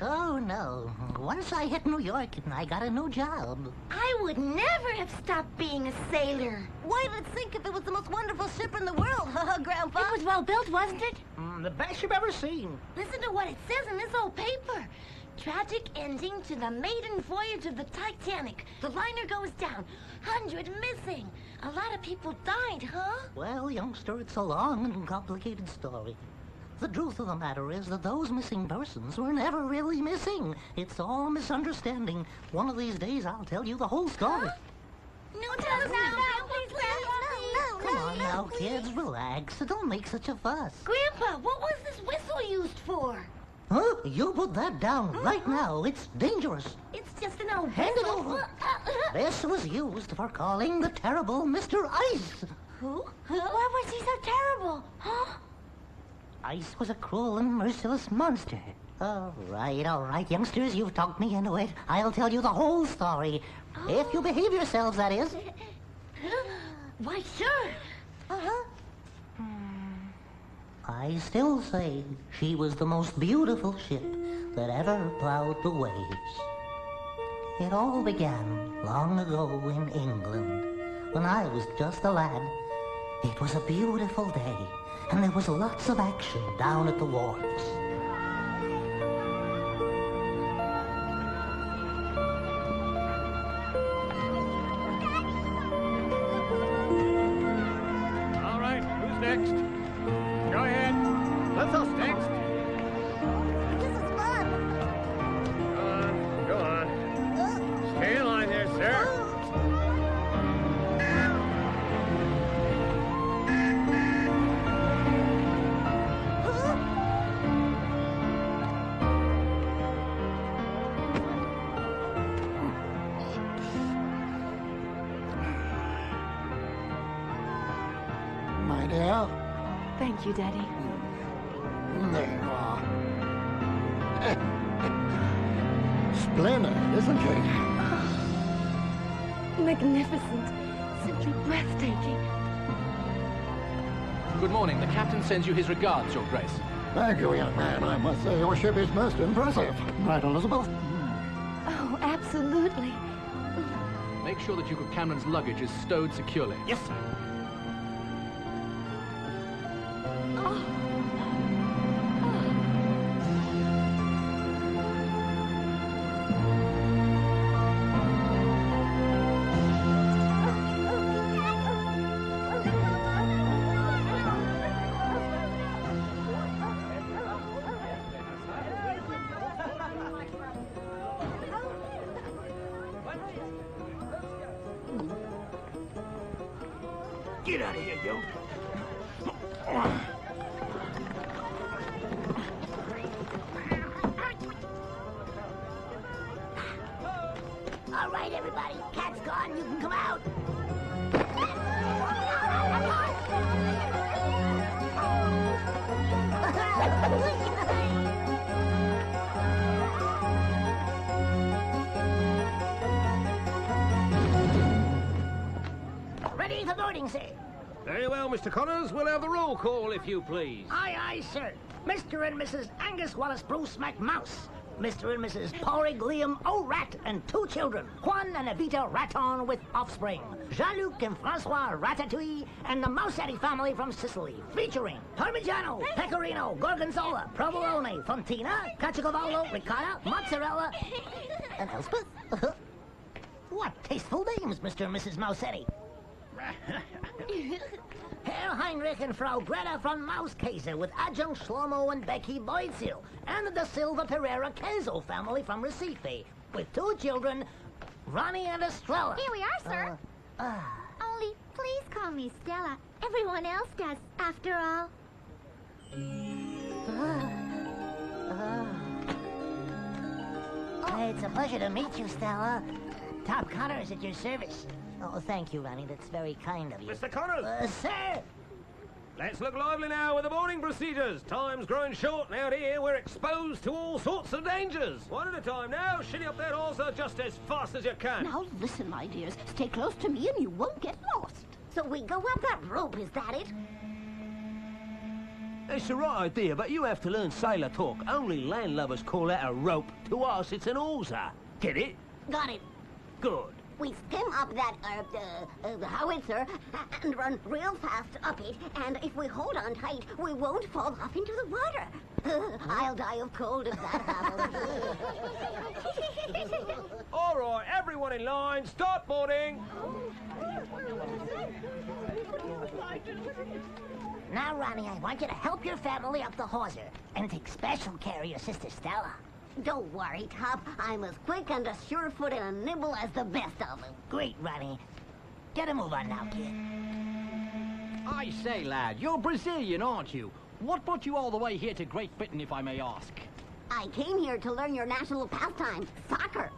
Oh, no. Once I hit New York and I got a new job. I would never have stopped being a sailor. Why did it sink if it was the most wonderful ship in the world, Grandpa? It was well built, wasn't it? The best you've ever seen. Listen to what it says in this old paper. Tragic ending to the maiden voyage of the Titanic. The liner goes down. 100 missing. A lot of people died, huh? Well, youngster, it's a long and complicated story. The truth of the matter is that those missing persons were never really missing. It's all a misunderstanding. One of these days, I'll tell you the whole story. Huh? No, tell us now, please, Grandpa. Come on now, kids, relax. Don't make such a fuss. Grandpa, what was this whistle used for? Huh? You put that down right now. It's dangerous. It's just an old Hand it whistle. over. This was used for calling the terrible Mr. Ice. Who? Why was he so terrible? Huh? Ice was a cruel and merciless monster. All right, youngsters, you've talked me into it. I'll tell you the whole story. If you behave yourselves, that is. Why, sure. I still say she was the most beautiful ship that ever plowed the waves. It all began long ago in England, when I was just a lad. It was a beautiful day, and there was lots of action down at the wharves. All right, who's next? Go ahead. Let's us next. This is fun. Go on. Stay in line there, sir. My dear, Thank you, Daddy. there you are. Splendid, isn't she? Magnificent. Simply breathtaking. Good morning. The captain sends you his regards, Your Grace. Thank you, young man. I must say your ship is most impressive. Right, Elizabeth? Oh, absolutely. Make sure that Duke of Cameron's luggage is stowed securely. Yes, sir. Get out of here, yo. All right, everybody. Cat's gone. You can come out. Ready for boarding, sir. Very well, Mr. Connors. We'll have the roll call, if you please. Aye, aye, sir. Mr. and Mrs. Angus Wallace Bruce McMouse. Mr. and Mrs. Porrig Liam O'Rat and 2 children, Juan and Evita Raton with offspring, Jean-Luc and Francois Ratatouille, and the Mousetti family from Sicily, featuring Parmigiano, Pecorino, Gorgonzola, Provolone, Fontina, Caciocavallo, Ricotta, Mozzarella, and Elspeth. What tasteful names, Mr. and Mrs. Mousetti. Herr Heinrich and Frau Greta von Mauskäse with adjunct Shlomo and Becky Boydsil, and the Da Silva Pereira Queso family from Recife, with 2 children, Ronnie and Estrella. Here we are, sir. Only please call me Stella. Everyone else does, after all. It's a pleasure to meet you, Stella. Top Connors at your service. Oh, thank you, Ronnie. That's very kind of you. Mr. Connors! Sir! Let's look lively now with the boarding procedures. Time's growing short, and out here we're exposed to all sorts of dangers. One at a time now. Shinny up that hawser just as fast as you can. Now listen, my dears. Stay close to me and you won't get lost. So we go up that rope, is that it? It's the right idea, but you have to learn sailor talk. Only landlubbers call that a rope. To us, it's an hawser. Get it? Got it. Good. We stem up that howitzer and run real fast up it, and if we hold on tight, we won't fall off into the water. I'll die of cold if that happens. All right, everyone in line, start boarding. Now, Ronnie, I want you to help your family up the hawser and take special care of your sister Stella. Don't worry, Top. I'm as quick and as sure-footed and nimble as the best of them. Great, Ronnie. Get a move on now, kid. I say, lad, you're Brazilian, aren't you? What brought you all the way here to Great Britain, if I may ask? I came here to learn your national pastime, soccer.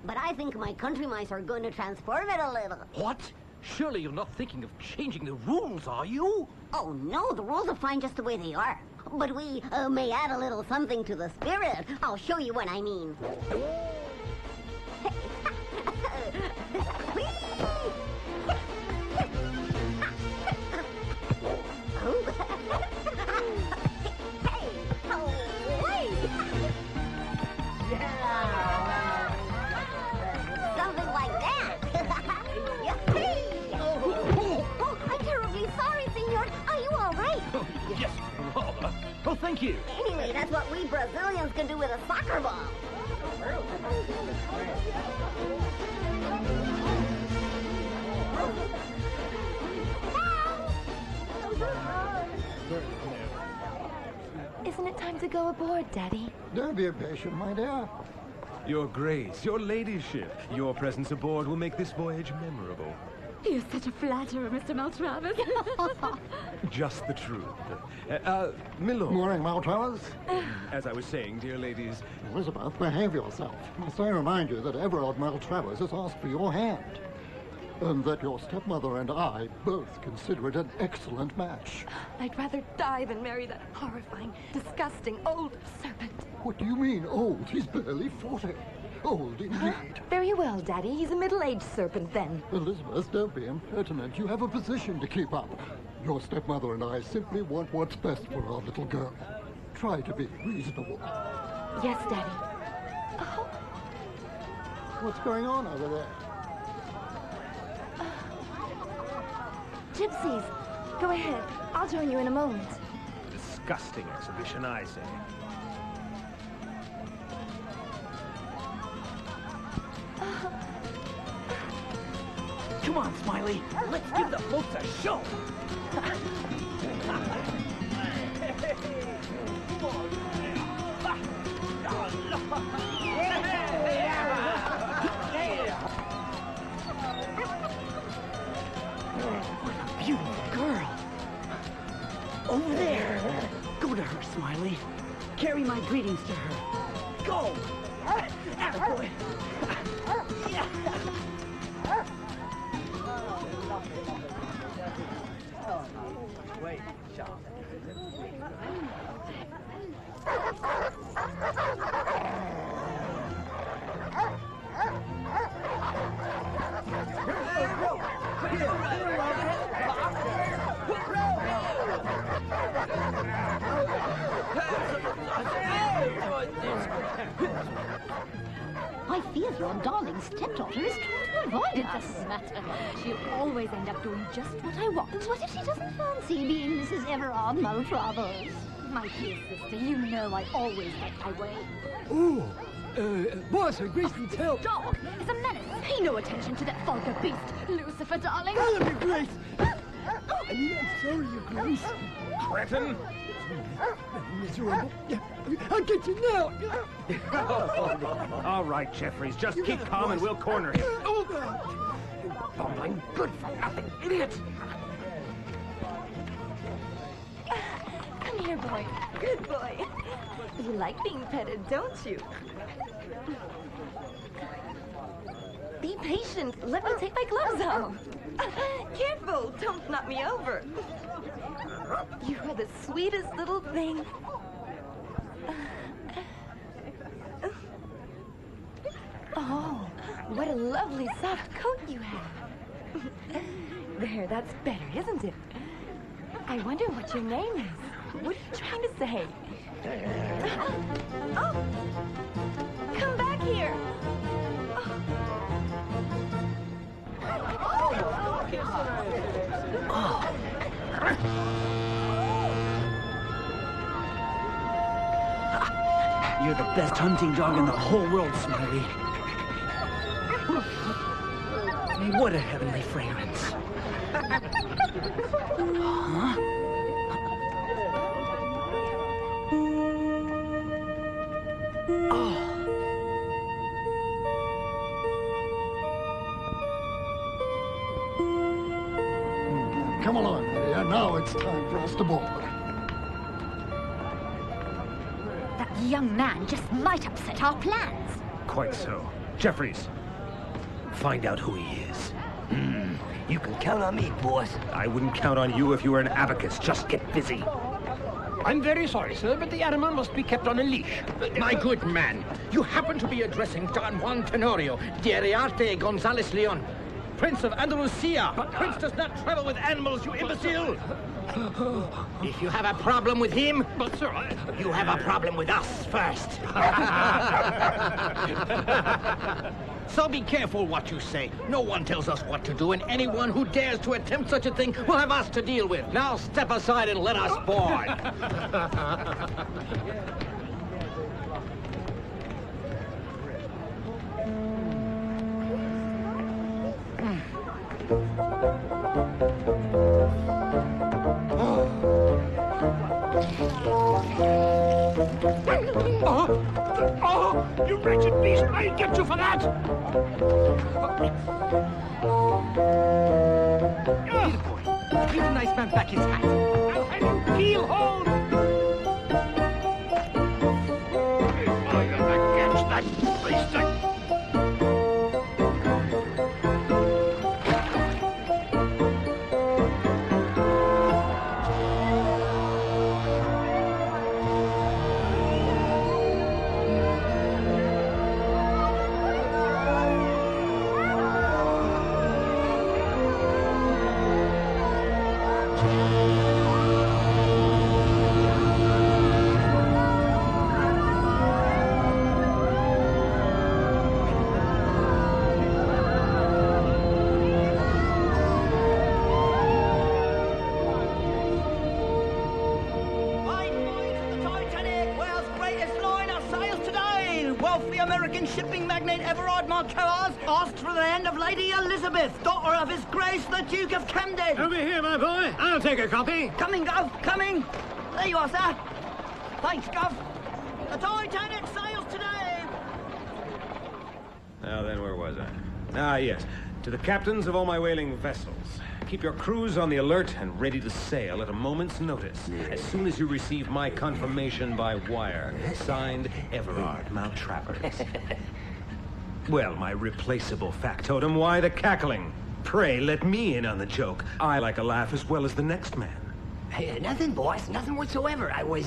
But I think my country mice are going to transform it a little. What? Surely you're not thinking of changing the rules, are you? Oh, no, the rules are fine just the way they are. But we may add a little something to the spirit. I'll show you what I mean. Something like that. Oh, I'm terribly sorry, senor. Are you all right? Oh, yes, rather. Oh, thank you. Anyway, that's what we Brazilians can do with a soccer ball. Isn't it time to go aboard, Daddy? Don't be impatient, my dear. Your Grace, your ladyship, your presence aboard will make this voyage memorable. You're such a flatterer, Mr. Maltravers. Just the truth. Milord. Morning, Maltravers. As I was saying, dear ladies... Elizabeth, behave yourself. Must I remind you that Everard Maltravers has asked for your hand, and that your stepmother and I both consider it an excellent match. I'd rather die than marry that horrifying, disgusting old serpent. What do you mean, old? He's barely 40. Old, indeed. Very well, Daddy. He's a middle-aged serpent, then. Elizabeth, don't be impertinent. You have a position to keep up. Your stepmother and I simply want what's best for our little girl. Try to be reasonable. Yes, Daddy. Oh. What's going on over there? Gypsies. Go ahead. I'll join you in a moment. Disgusting exhibition, I say. Come on, Smiley. Let's give the folks a show. What a beautiful girl. Over there. Go to her, Smiley. Carry my greetings to her. Go. Attaboy. Wait, shot. I fear your darling stepdaughter is trying to avoid It us. doesn't matter. She'll always end up doing just what I want. What if she doesn't fancy being Mrs. Everard Maltravers? My dear sister, you know I always get my way. Oh, boss, Her Grace needs help. Dog is a menace. Pay no attention to that vulgar beast. Lucifer, darling. Follow me, Grace. I mean, I'm sorry, Your Grace. Cretin! Miserable. I'll get you now. All right, Jeffries, just keep calm and we'll corner him. Oh, God. You bumbling, good-for-nothing idiot! Come here, boy. Good boy. You like being petted, don't you? Be patient. Let me take my gloves off. Careful. Don't knock me over. You are the sweetest little thing. Oh, what a lovely soft coat you have. There, that's better, isn't it? I wonder what your name is. What are you trying to say? Oh! Come back here! You're the best hunting dog in the whole world, Smiley. What a heavenly fragrance. Huh? Oh. Come along, Lydia. Now it's time for us to board. That young man just might upset our plans. Quite so. Jeffries, find out who he is. You can count on me, boss. I wouldn't count on you if you were an abacus. Just get busy. I'm very sorry, sir, but the animal must be kept on a leash. My good man, you happen to be addressing Don Juan Tenorio de Ariarte Gonzalez Leon, Prince of Andalusia. But Prince does not travel with animals, you imbecile! If you have a problem with him, but sir, you have a problem with us first. So be careful what you say. No one tells us what to do, and anyone who dares to attempt such a thing will have us to deal with. Now step aside and let us board. Oh, you wretched beast! I'll get you for that! Here, boy. Give the nice man back his hat. I'll have you keel hold! If I ever catch that beast, shipping magnate Everard Marquez asked for the hand of Lady Elizabeth, daughter of His Grace the Duke of Camden. Over here, my boy. I'll take a copy. Coming, Gov, coming. There you are, sir. Thanks, Gov. The Titanic sails today. Now then, where was I? Ah, yes. To the captains of all my whaling vessels. Keep your crews on the alert and ready to sail at a moment's notice. As soon as you receive my confirmation by wire. Signed, Everard Maltravers. Well, my replaceable factotum, why the cackling? Pray, let me in on the joke. I like a laugh as well as the next man. Hey, nothing, boss. Nothing whatsoever. I was,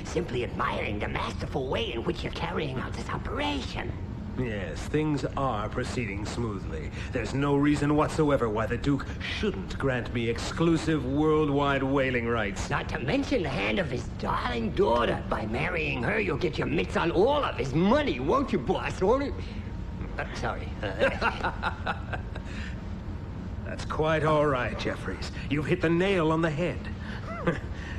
simply admiring the masterful way in which you're carrying out this operation. Yes, things are proceeding smoothly. There's no reason whatsoever why the Duke shouldn't grant me exclusive worldwide whaling rights. Not to mention the hand of his darling daughter. By marrying her, you'll get your mitts on all of his money, won't you, boss? Won't you? Sorry. That's quite all right, Jeffries. You've hit the nail on the head.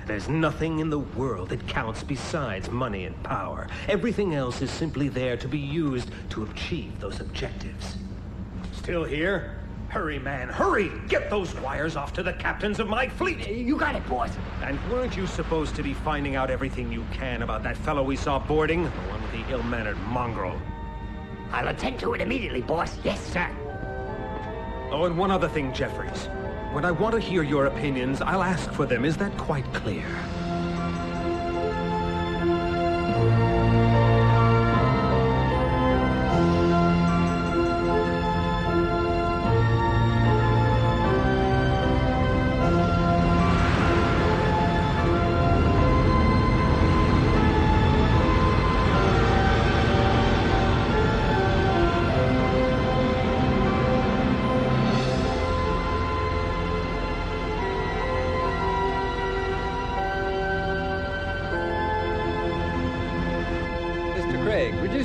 There's nothing in the world that counts besides money and power. Everything else is simply there to be used to achieve those objectives. Still here? Hurry, man, hurry! Get those wires off to the captains of my fleet! You got it, boss. And weren't you supposed to be finding out everything you can about that fellow we saw boarding? The one with the ill-mannered mongrel. I'll attend to it immediately, boss. Yes, sir. Oh, and one other thing, Jeffries. When I want to hear your opinions, I'll ask for them. Is that quite clear?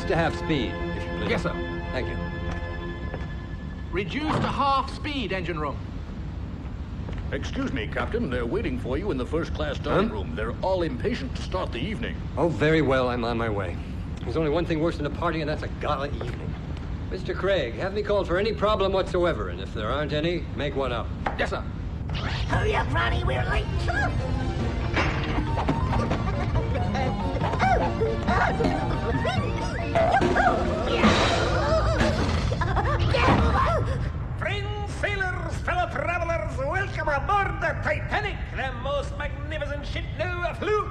Reduce to half speed, if you please. Yes, sir. Thank you. Reduce to half speed, engine room. Excuse me, Captain. They're waiting for you in the first-class dining room. They're all impatient to start the evening. Oh, very well. I'm on my way. There's only one thing worse than a party, and that's a gala evening. Mr. Craig, have me called for any problem whatsoever, and if there aren't any, make one up. Yes, sir. Hurry up, Ronnie, we're late. Friends, sailors, fellow travelers, welcome aboard the Titanic, the most magnificent ship now afloat.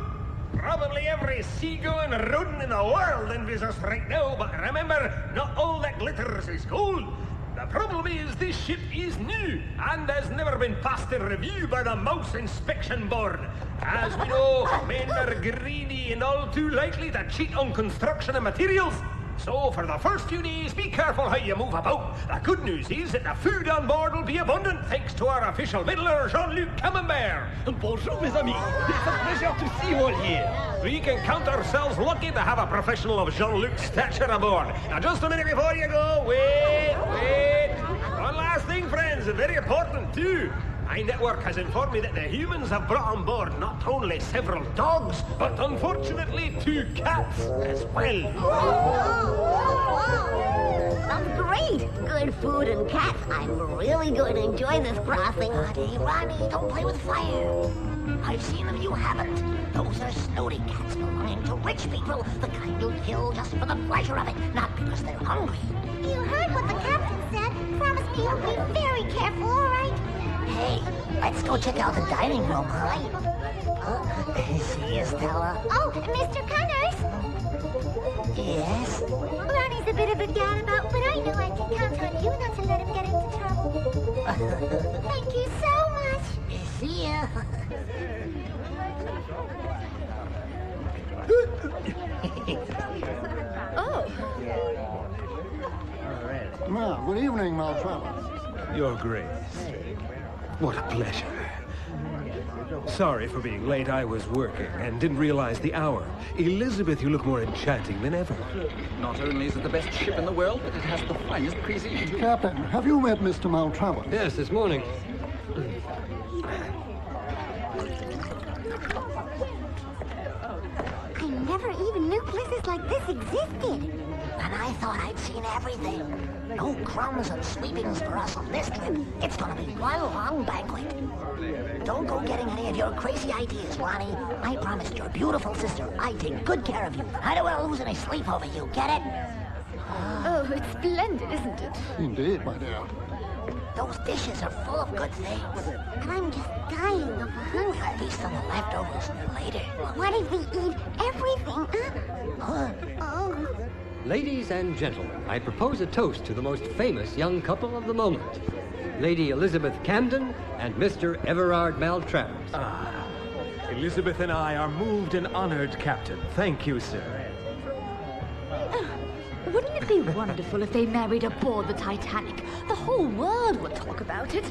Probably every seagoing rodent in the world envies us right now, but remember, not all that glitters is gold. The problem is this ship is new and has never been passed in review by the Mouse Inspection Board. As we know, men are greedy and all too likely to cheat on construction and materials. So for the first few days, be careful how you move about. The good news is that the food on board will be abundant thanks to our official victualler, Jean-Luc Camembert. Bonjour, mes amis. It's a pleasure to see you all here. We can count ourselves lucky to have a professional of Jean-Luc's stature aboard. Now, just a minute before you go, wait. One last thing, friends, very important too. My network has informed me that the humans have brought on board not only several dogs, but unfortunately 2 cats as well. Sounds great. Good food and cats. I'm really going to enjoy this crossing. Hey, Ronnie, don't play with fire. I've seen them, you haven't. Those are snooty cats belonging to rich people, the kind who kill just for the pleasure of it, not because they're hungry. You heard what the captain said. Promise me you'll be very careful, all right? Hey, let's go check out the dining room, all right? See you, Stella. Oh, Mr. Connors! Yes? Ronnie's a bit of a gadabout, but I know I can count on you not to let him get into trouble. Thank you so much. See ya. Oh. Well, good evening, Maltravers. Your Grace. What a pleasure. Sorry for being late. I was working and didn't realize the hour. Elizabeth, you look more enchanting than ever. Not only is it the best ship in the world, but it has the finest cuisine. Captain, have you met Mr. Maltravers? Yes, this morning. I never even knew places like this existed. And I thought I'd seen everything. No crumbs and sweepings for us on this trip. It's gonna be one long banquet. Don't go getting any of your crazy ideas, Ronnie. I promised your beautiful sister I'd take good care of you. I don't want to lose any sleep over you, get it? Oh, it's splendid, isn't it? Indeed, my dear. Those dishes are full of good things. I'm just dying of hunger. We'll feast on the leftovers later. What if we eat everything? Huh? Oh. Ladies and gentlemen, I propose a toast to the most famous young couple of the moment. Lady Elizabeth Camden and Mr. Everard Maltravers. Elizabeth and I are moved and honored, Captain. Thank you, sir. Wouldn't it be wonderful if they married aboard the Titanic? The whole world would talk about it.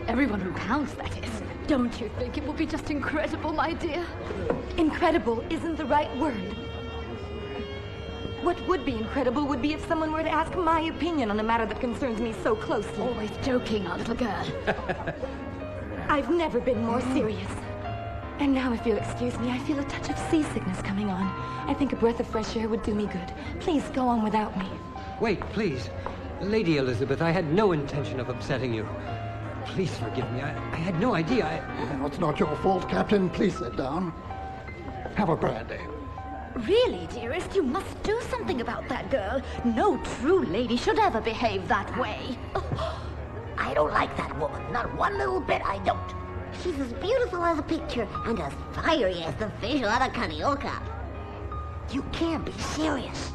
Everyone who counts, that is. Don't you think it would be just incredible, my dear? Incredible isn't the right word. What would be incredible would be if someone were to ask my opinion on a matter that concerns me so closely. Always joking, our little girl. I've never been more serious. And now, if you'll excuse me, I feel a touch of seasickness coming on. I think a breath of fresh air would do me good. Please go on without me. Wait, please. Lady Elizabeth, I had no intention of upsetting you. Please forgive me. I had no idea. Well, it's not your fault, Captain. Please sit down. Have a brandy. Really, dearest, you must do something about that girl. No true lady should ever behave that way. I don't like that woman. Not one little bit, I don't. She's as beautiful as a picture and as fiery as the fish out of Kanioka. You can't be serious.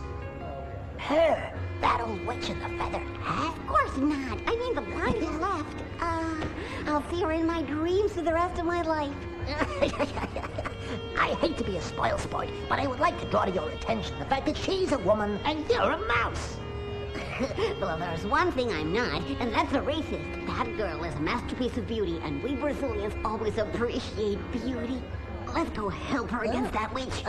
Her, that old witch in the feathered hat? Of course not. I mean the blonde who left. I'll see her in my dreams for the rest of my life. I hate to be a spoilsport, but I would like to draw to your attention the fact that she's a woman and you're a mouse. Well, there's one thing I'm not, and that's a racist. That girl is a masterpiece of beauty, and we Brazilians always appreciate beauty. Let's go help her against that witch.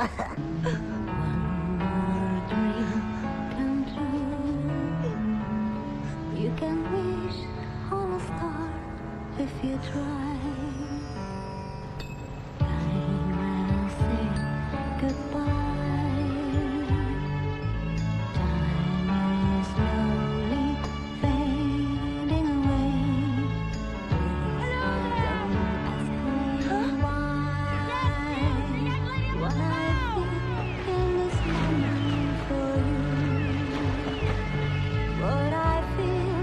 if you try. Darling, I'll say goodbye. Time is slowly fading away. Don't ask me why. What I feel in this moment for you. What I feel.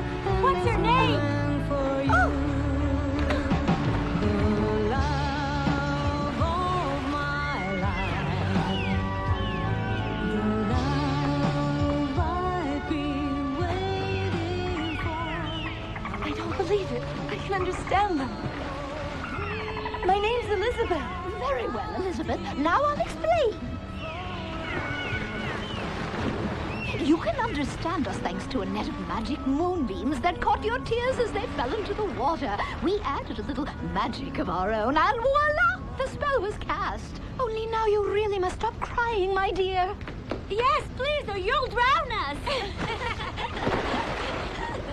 What's her name? For you. The love of my life. The love I've been waiting for. I don't believe it. I can understand them. My name's Elizabeth. Very well, Elizabeth. Now I'll explain. You can understand us thanks to a net of magic moonbeams that caught your tears as they fell into the water. We added a little magic of our own, and voila! The spell was cast. Only now you really must stop crying, my dear. Yes, please, or you'll drown us.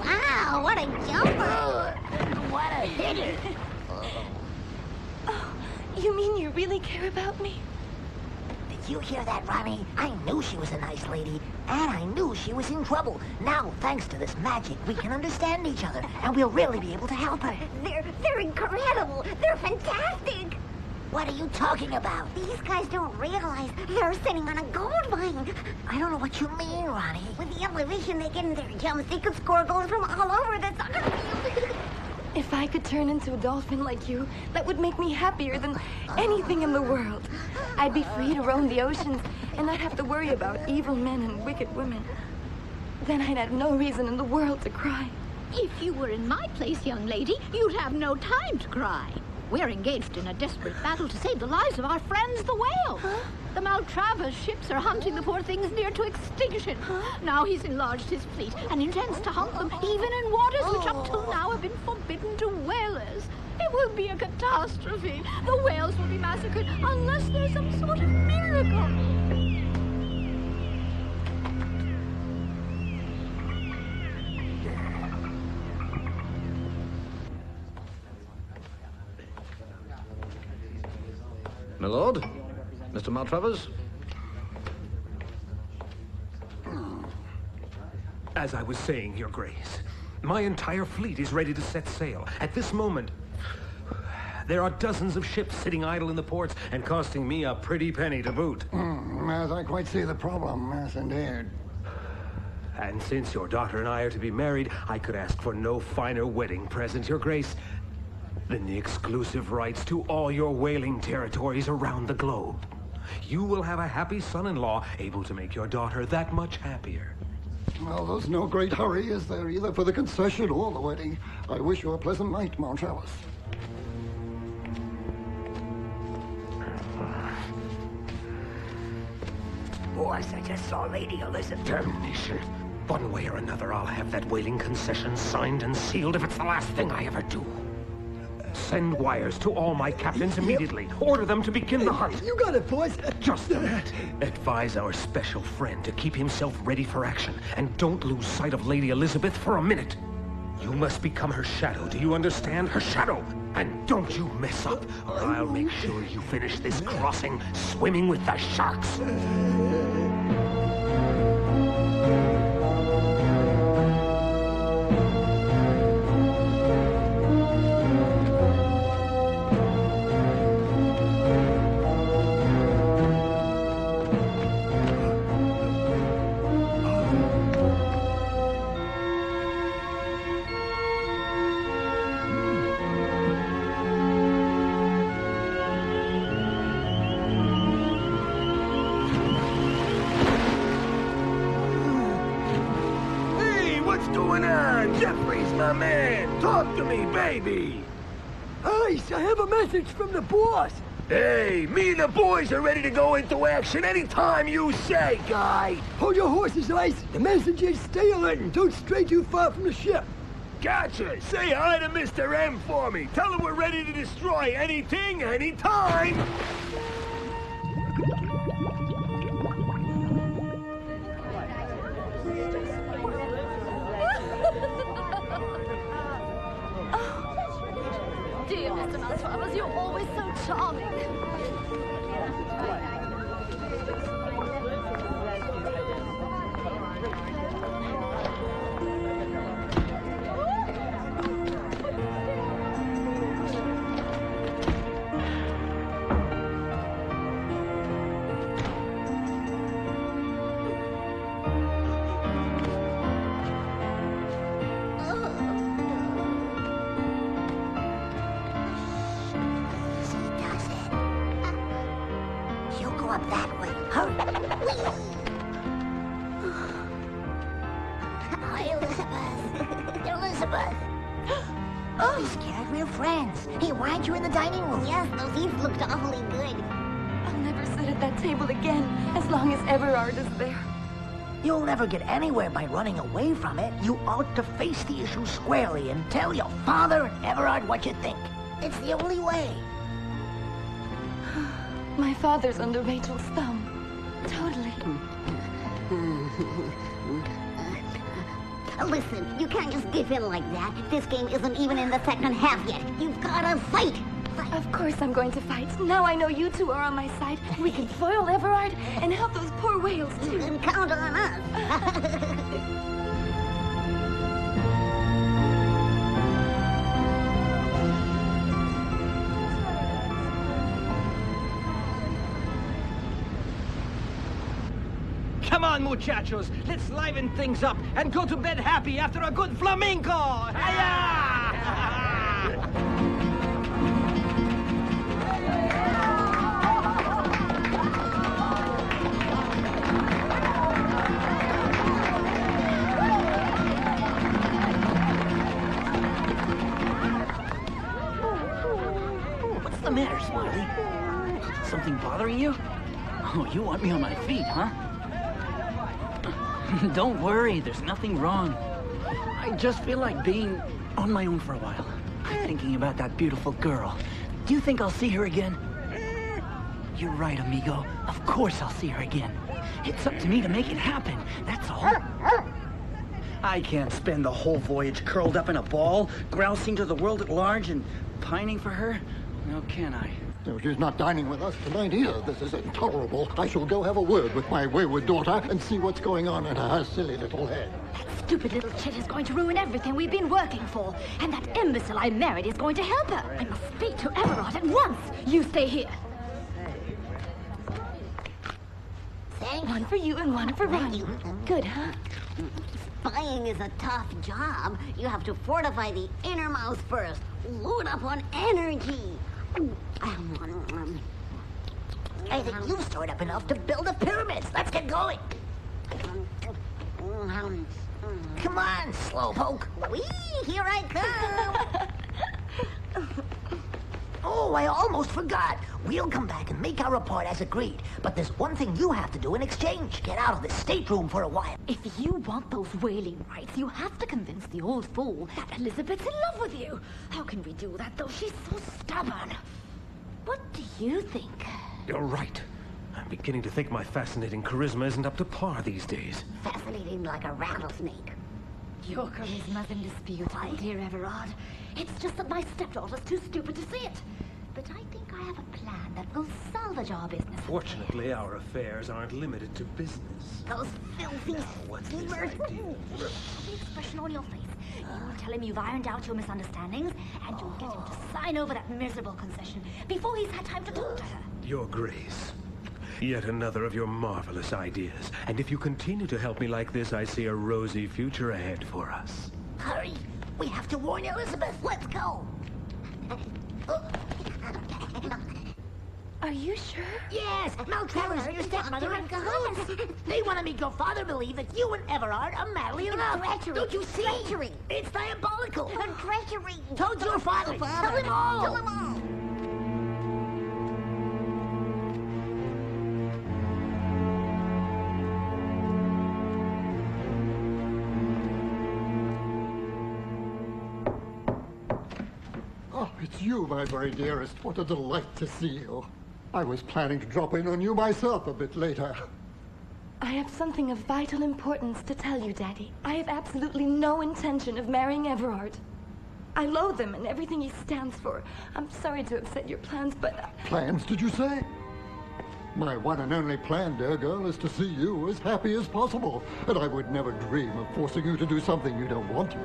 Wow, what a jumper! What a hitter! Oh, you mean you really care about me? Did you hear that, Ronnie? I knew she was a nice lady, and I knew she was in trouble. Now, thanks to this magic, we can understand each other, and we'll really be able to help her. They're incredible. They're fantastic. What are you talking about? These guys don't realize they're sitting on a gold mine. I don't know what you mean, Ronnie. With the elevation they get in their jumps, they could score gold from all over the soccer field. If I could turn into a dolphin like you, that would make me happier than anything in the world. I'd be free to roam the oceans and not have to worry about evil men and wicked women. Then I'd have no reason in the world to cry. If you were in my place, young lady, you'd have no time to cry. We're engaged in a desperate battle to save the lives of our friends, the whales. Huh? The Maltravers ships are hunting the poor things near to extinction. Now he's enlarged his fleet and intends to hunt them, even in waters which up till now have been forbidden to whalers. It will be a catastrophe. The whales will be massacred unless there's some sort of miracle. My lord? Mr. Maltravers? As I was saying, Your Grace, my entire fleet is ready to set sail. At this moment, there are dozens of ships sitting idle in the ports and costing me a pretty penny to boot. Yes, I quite see the problem. Yes, indeed. And since your daughter and I are to be married, I could ask for no finer wedding present, Your Grace, than the exclusive rights to all your whaling territories around the globe. You will have a happy son-in-law, able to make your daughter that much happier. Well, there's no great hurry, is there, either for the concession or the wedding. I wish you a pleasant night, Maltravers. Boss, I just saw Lady Elizabeth. Damnation. One way or another, I'll have that whaling concession signed and sealed if it's the last thing I ever do. Send wires to all my captains immediately. Order them to begin the hunt. You got it, boys. Just that. Advise our special friend to keep himself ready for action, and don't lose sight of Lady Elizabeth for a minute. You must become her shadow, do you understand? Her shadow! And don't you mess up, or I'll make sure you finish this crossing swimming with the sharks. Jeffries, my man! Talk to me, baby! Ice, I have a message from the boss! Hey, me and the boys are ready to go into action anytime you say, guy! Hold your horses, Ice! The message is stay alert and don't stray too far from the ship! Gotcha! Say hi to Mr. M for me! Tell him we're ready to destroy anything, anytime! dear Mr. Maltravers. You're always so charming. Up that way. Hurry. Hi, Elizabeth. Elizabeth. Oh, we scared real friends. Hey, why aren't you in the dining room? Yes, those eats looked awfully good. I'll never sit at that table again as long as Everard is there. You'll never get anywhere by running away from it. You ought to face the issue squarely and tell your father and Everard what you think. It's the only way. My father's under Rachel's thumb. Totally. Listen, you can't just give in like that. This game isn't even in the second half yet. You've gotta fight. Of course I'm going to fight. Now I know you two are on my side. We can foil Everard and help those poor whales too. You can count on us. Come on, muchachos. Let's liven things up and go to bed happy after a good flamenco. Hiya! What's the matter, Smiley? Something bothering you? Oh, you want me on my feet, huh? Don't worry, there's nothing wrong. I just feel like being on my own for a while. Thinking about that beautiful girl. Do you think I'll see her again? You're right, amigo. Of course I'll see her again. It's up to me to make it happen, that's all. I can't spend the whole voyage curled up in a ball, grousing to the world at large and pining for her. Now can I? No, she's not dining with us tonight either. This is intolerable. I shall go have a word with my wayward daughter and see what's going on in her silly little head. That stupid little chit is going to ruin everything we've been working for. And that imbecile I married is going to help her. I must speak to Everard at once. You stay here. One for you and one for Ronnie. Good, huh? Spying is a tough job. You have to fortify the innermost first. Load up on energy. I think you've stored up enough to build the pyramids. Let's get going. Come on, slowpoke. Whee! Here I come. Oh, I almost forgot. We'll come back and make our report as agreed. But there's one thing you have to do in exchange. Get out of the stateroom for a while. If you want those whaling rights, you have to convince the old fool that Elizabeth's in love with you. How can we do that, though? She's so stubborn. What do you think? You're right. I'm beginning to think my fascinating charisma isn't up to par these days. Fascinating like a rattlesnake. Your charisma's indisputable, dear Everard. It's just that my stepdaughter's too stupid to see it. But I think I have a plan that will salvage our business. Fortunately, our affairs aren't limited to business. Those filthy schemers. The expression on your face. You tell him you've ironed out your misunderstandings, and you'll get him to sign over that miserable concession before he's had time to talk to her. Your Grace. Yet another of your marvelous ideas. And if you continue to help me like this, I see a rosy future ahead for us. Hurry. We have to warn Elizabeth. Let's go. Are you sure? Yes, Maltravers and your stepmother are cahoots. They want to make your father believe that you and Everard are madly in love. Treachery. Don't you see? Treachery. It's diabolical. Treachery. Told your father. Tell him all. Tell him all. Oh, it's you, my very dearest. What a delight to see you. I was planning to drop in on you myself a bit later. I have something of vital importance to tell you, Daddy. I have absolutely no intention of marrying Everard. I loathe him and everything he stands for. I'm sorry to upset your plans, but... Plans, did you say? My one and only plan, dear girl, is to see you as happy as possible. And I would never dream of forcing you to do something you don't want to.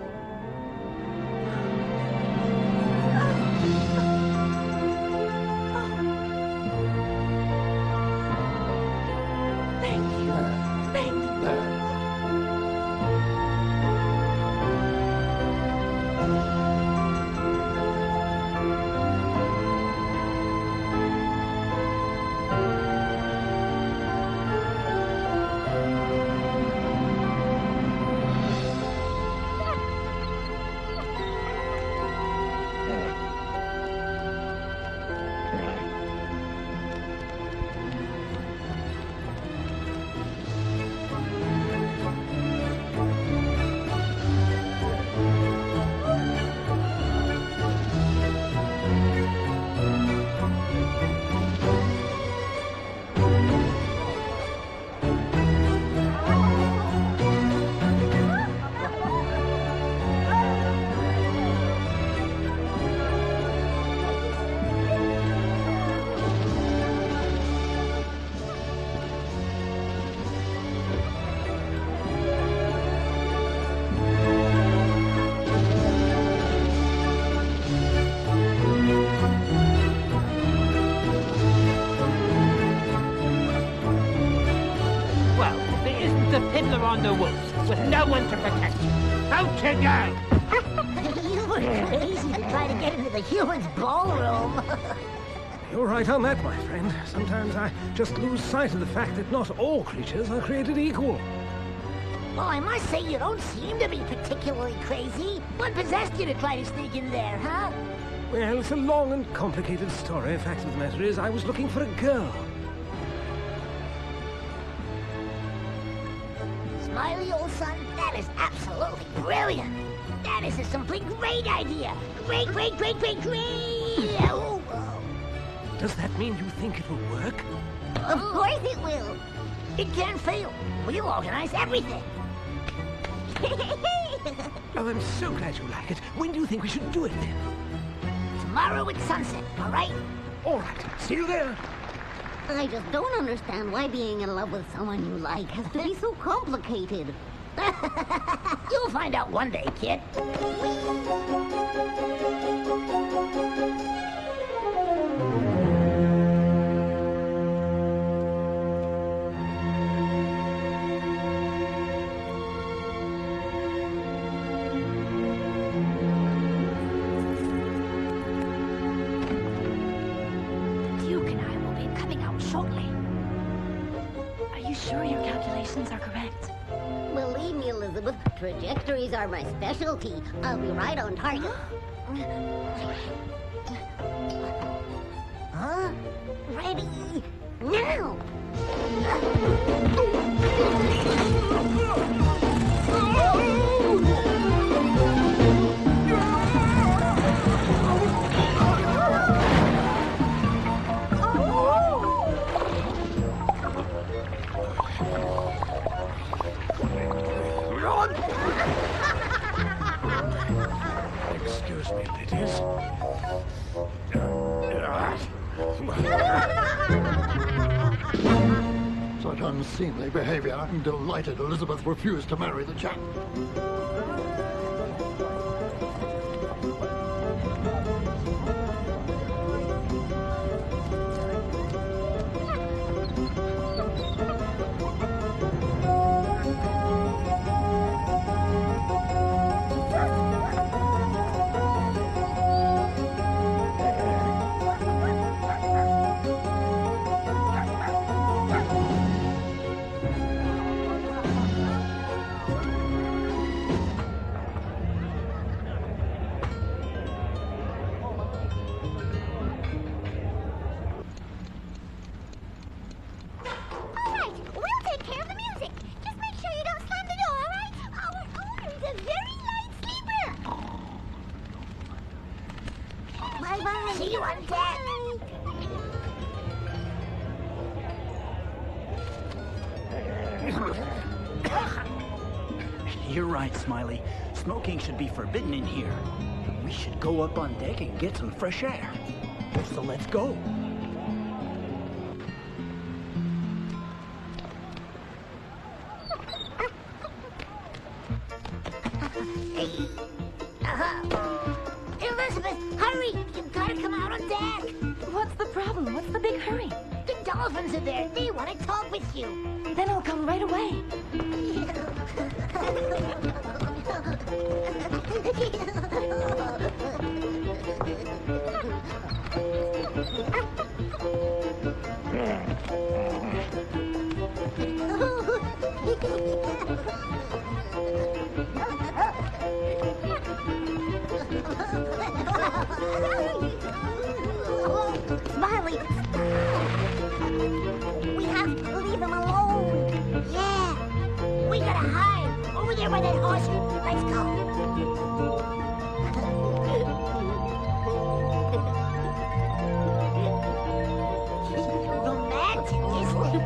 On the wolf, with no one to protect you. Out you go! You were crazy to try to get into the humans' ballroom. You're right on that, my friend. Sometimes I just lose sight of the fact that not all creatures are created equal. Well, I must say you don't seem to be particularly crazy. What possessed you to try to sneak in there, huh? Well, it's a long and complicated story. Fact of the matter is, I was looking for a girl. Smiley, old son, that is absolutely brilliant. That is a simply great idea. Great, great, great, great, great. Oh, oh. Does that mean you think it'll work? Of course it will. It can't fail. We'll organize everything. Oh, I'm so glad you like it. When do you think we should do it, then? Tomorrow at sunset, all right? All right. See you there. I just don't understand why being in love with someone you like has to be so complicated. You'll find out one day, kid. Sure your calculations are correct? Believe me, Elizabeth, trajectories are my specialty. I'll be right on target. Huh? Ready? Now! Excuse me, ladies. Such unseemly behavior. I'm delighted Elizabeth refused to marry the chap. Bye-bye. See you on deck. You're right, Smiley. Smoking should be forbidden in here. We should go up on deck and get some fresh air. So let's go. Elizabeth, hurry! You've got to come out on deck! What's the problem? What's the big hurry? The dolphins are there. They want to talk with you. Then I'll come right away. Smiley! We have to leave him alone. Yeah. We gotta hide. Over there by that horse. Let's go. Romantic, isn't it?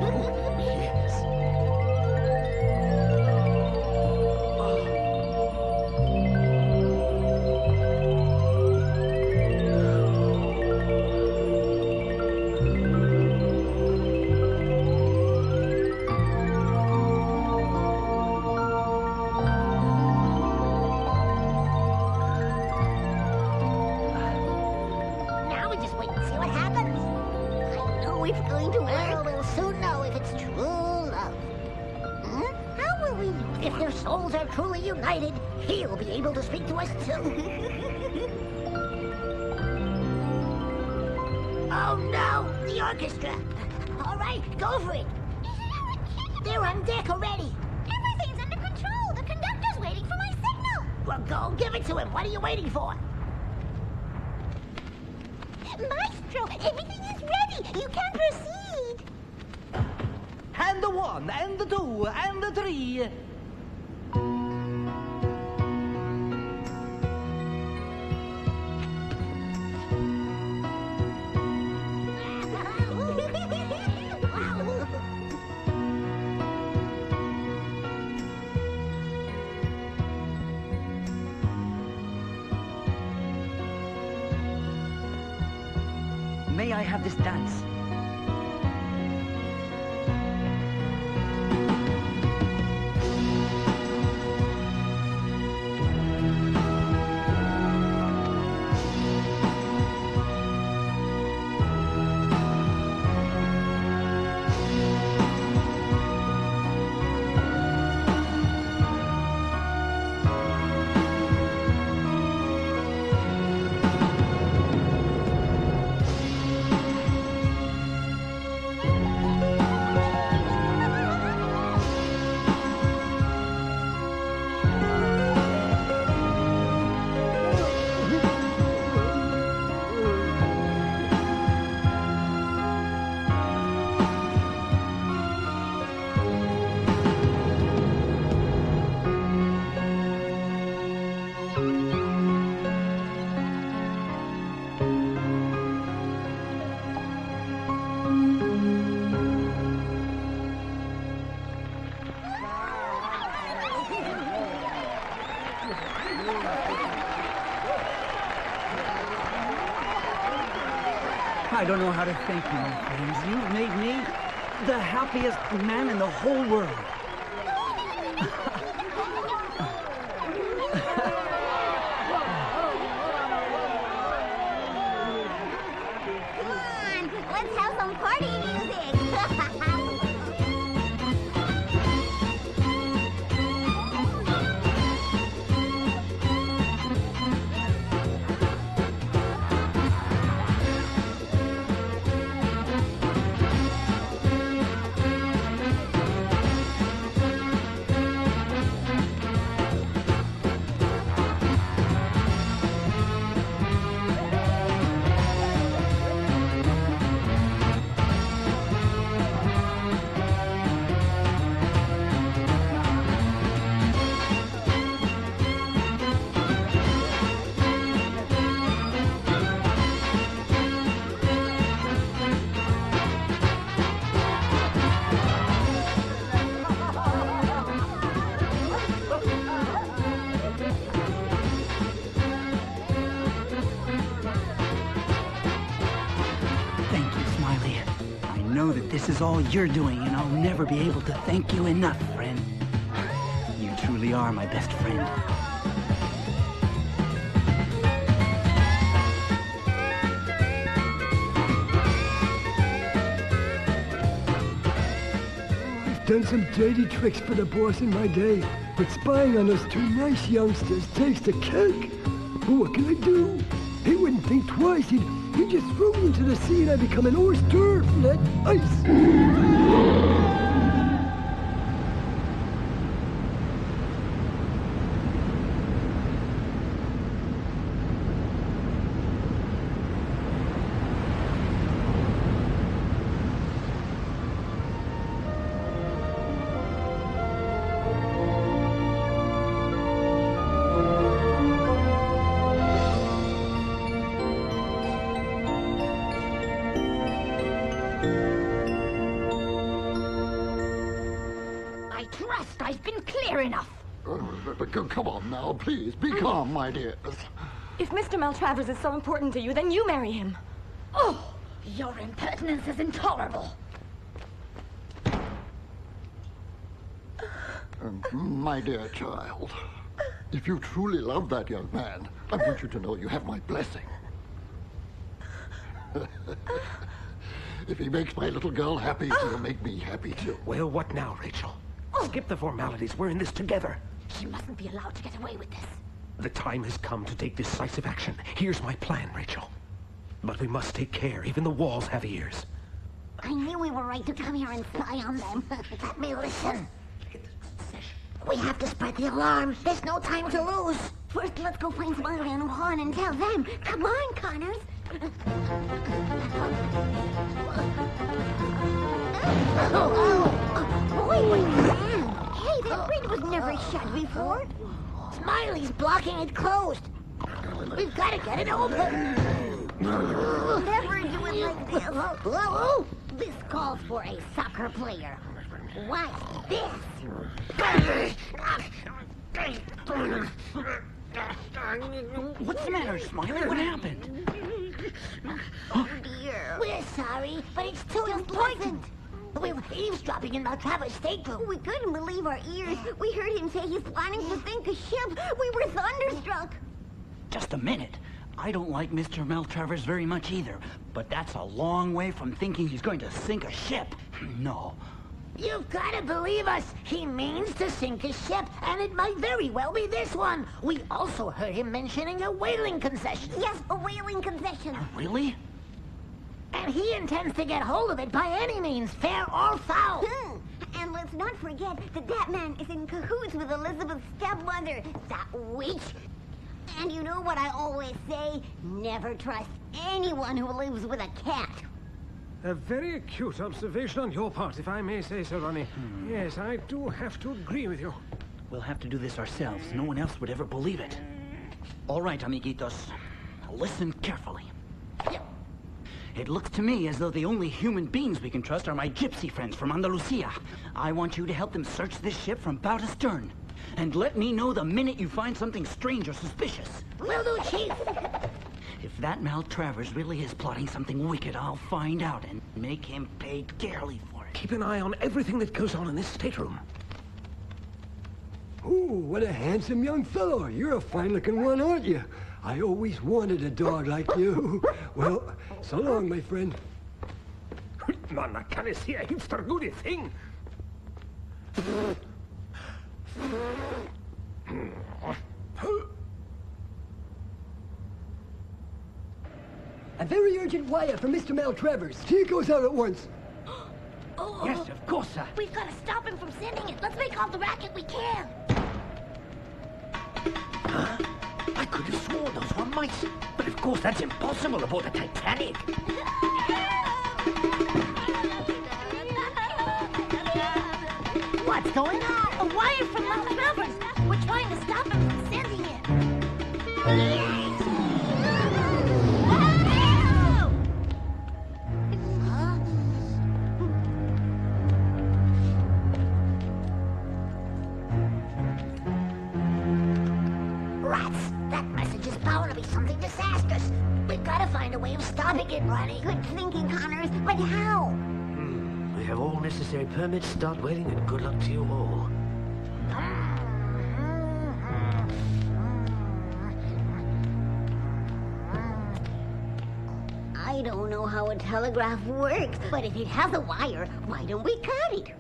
Now we just wait and see what happens. I know it's going to work. Well, we'll soon know if it's true love. Huh? How will we know? If their souls are truly united, he'll be able to speak to us too. Oh no, the orchestra. All right, go for it. They're on deck already. Everything's under control. The conductor's waiting for my signal. Well, go give it to him. What are you waiting for? Maestro, everything is ready. You can proceed. And the 1, and the 2, and the 3. May I have this dance? I don't know how to thank you, my friends. You've made me the happiest man in the whole world. Come on, let's have some party music. know that this is all you're doing, and I'll never be able to thank you enough, friend. You truly are my best friend. I've done some dirty tricks for the boss in my day, but spying on those two nice youngsters takes the cake. But what can I do? He wouldn't think twice. He'd just throw me into the sea and I'd become an hors d'oeuvre from that ice. I've been clear enough. Come on now, please. Be calm, my dears. If Mr. Maltravers is so important to you, then you marry him. Oh, your impertinence is intolerable. My dear child, if you truly love that young man, I want you to know you have my blessing. If he makes my little girl happy, he'll make me happy too. Well, what now, Rachel? Skip the formalities. We're in this together. She mustn't be allowed to get away with this. The time has come to take decisive action. Here's my plan, Rachel. But we must take care. Even the walls have ears. I knew we were right to come here and spy on them. Let me listen. We have to spread the alarm. There's no time to lose. First, let's go find Smiley and Juan and tell them. Come on, Connors. Boy, what man! Hey, that bridge was never shut before. Smiley's blocking it closed. We've got to get it open. Never do it like this. Whoa. This calls for a soccer player. What's this? What's the matter, Smiley? What happened? Oh dear. We're sorry, but it's too important. We were eavesdropping in Maltravers' stateroom. We couldn't believe our ears. We heard him say he's planning to sink a ship. We were thunderstruck. Just a minute. I don't like Mr. Maltravers very much either, but that's a long way from thinking he's going to sink a ship. No. You've got to believe us. He means to sink a ship, and it might very well be this one. We also heard him mentioning a whaling concession. Yes, a whaling concession. Really? And he intends to get hold of it by any means, fair or foul. And let's not forget that man is in cahoots with Elizabeth's stepmother, that witch. And you know what I always say? Never trust anyone who lives with a cat. A very acute observation on your part, if I may say so, Ronnie. Yes, I do have to agree with you. We'll have to do this ourselves. No one else would ever believe it. All right, amiguitos. Listen carefully. It looks to me as though the only human beings we can trust are my gypsy friends from Andalusia. I want you to help them search this ship from bow to stern. And let me know the minute you find something strange or suspicious. Will do, Chief. If that Maltravers really is plotting something wicked, I'll find out and make him pay dearly for it. Keep an eye on everything that goes on in this stateroom. Ooh, what a handsome young fellow. You're a fine-looking one, aren't you? I always wanted a dog like you. Well, so long, my friend. Man, I can't see a hipster goody thing. A very urgent wire from Mr. Maltravers. He goes out at once. Yes, of course, sir. We've got to stop him from sending it. Let's make all the racket we can. I could have sworn those were mice. But of course that's impossible aboard the Titanic. What's going on? A wire from Maltravers. We're trying to stop him from sending it. Rats! That message is bound to be something disastrous. We've got to find a way of stopping it, Ronnie. Good thinking, Connors, but how? have all necessary permits. Start waiting, and good luck to you all. I don't know how a telegraph works, but if it has a wire, why don't we cut it?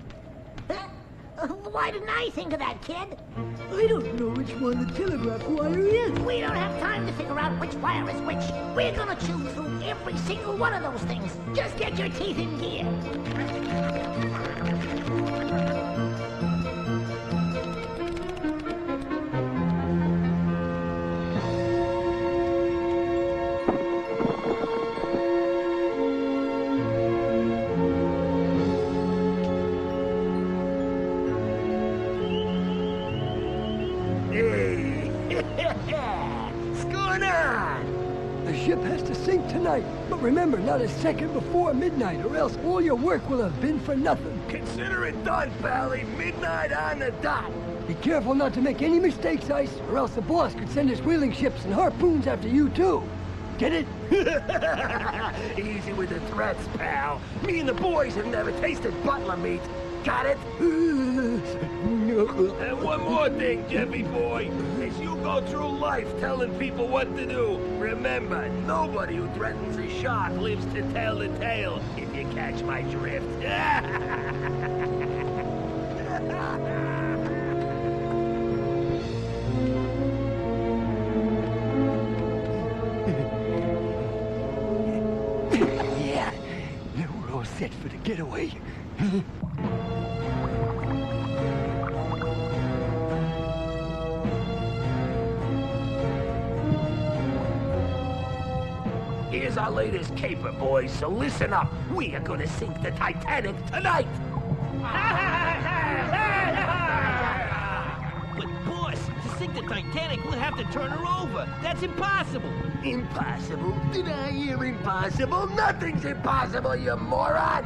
Why didn't I think of that, kid? I don't know which one the telegraph wire is. We don't have time to figure out which wire is which. We're gonna chew through every single one of those things. Just get your teeth in gear. The ship has to sink tonight, but remember, not a second before midnight, or else all your work will have been for nothing. Consider it done, Pally. Midnight on the dot. Be careful not to make any mistakes, Ice, or else the boss could send his whaling ships and harpoons after you, too. Get it? Easy with the threats, pal. Me and the boys have never tasted butler meat. Got it? And one more thing, Jeffy boy. As you go through life telling people what to do, remember, nobody who threatens a shark lives to tell the tale, if you catch my drift. Yeah, now we're all set for the getaway. Here's our latest caper, boys, so listen up. We are gonna sink the Titanic tonight! But boss, to sink the Titanic, we'll have to turn her over. That's impossible. Impossible? Did I hear impossible? Nothing's impossible, you moron!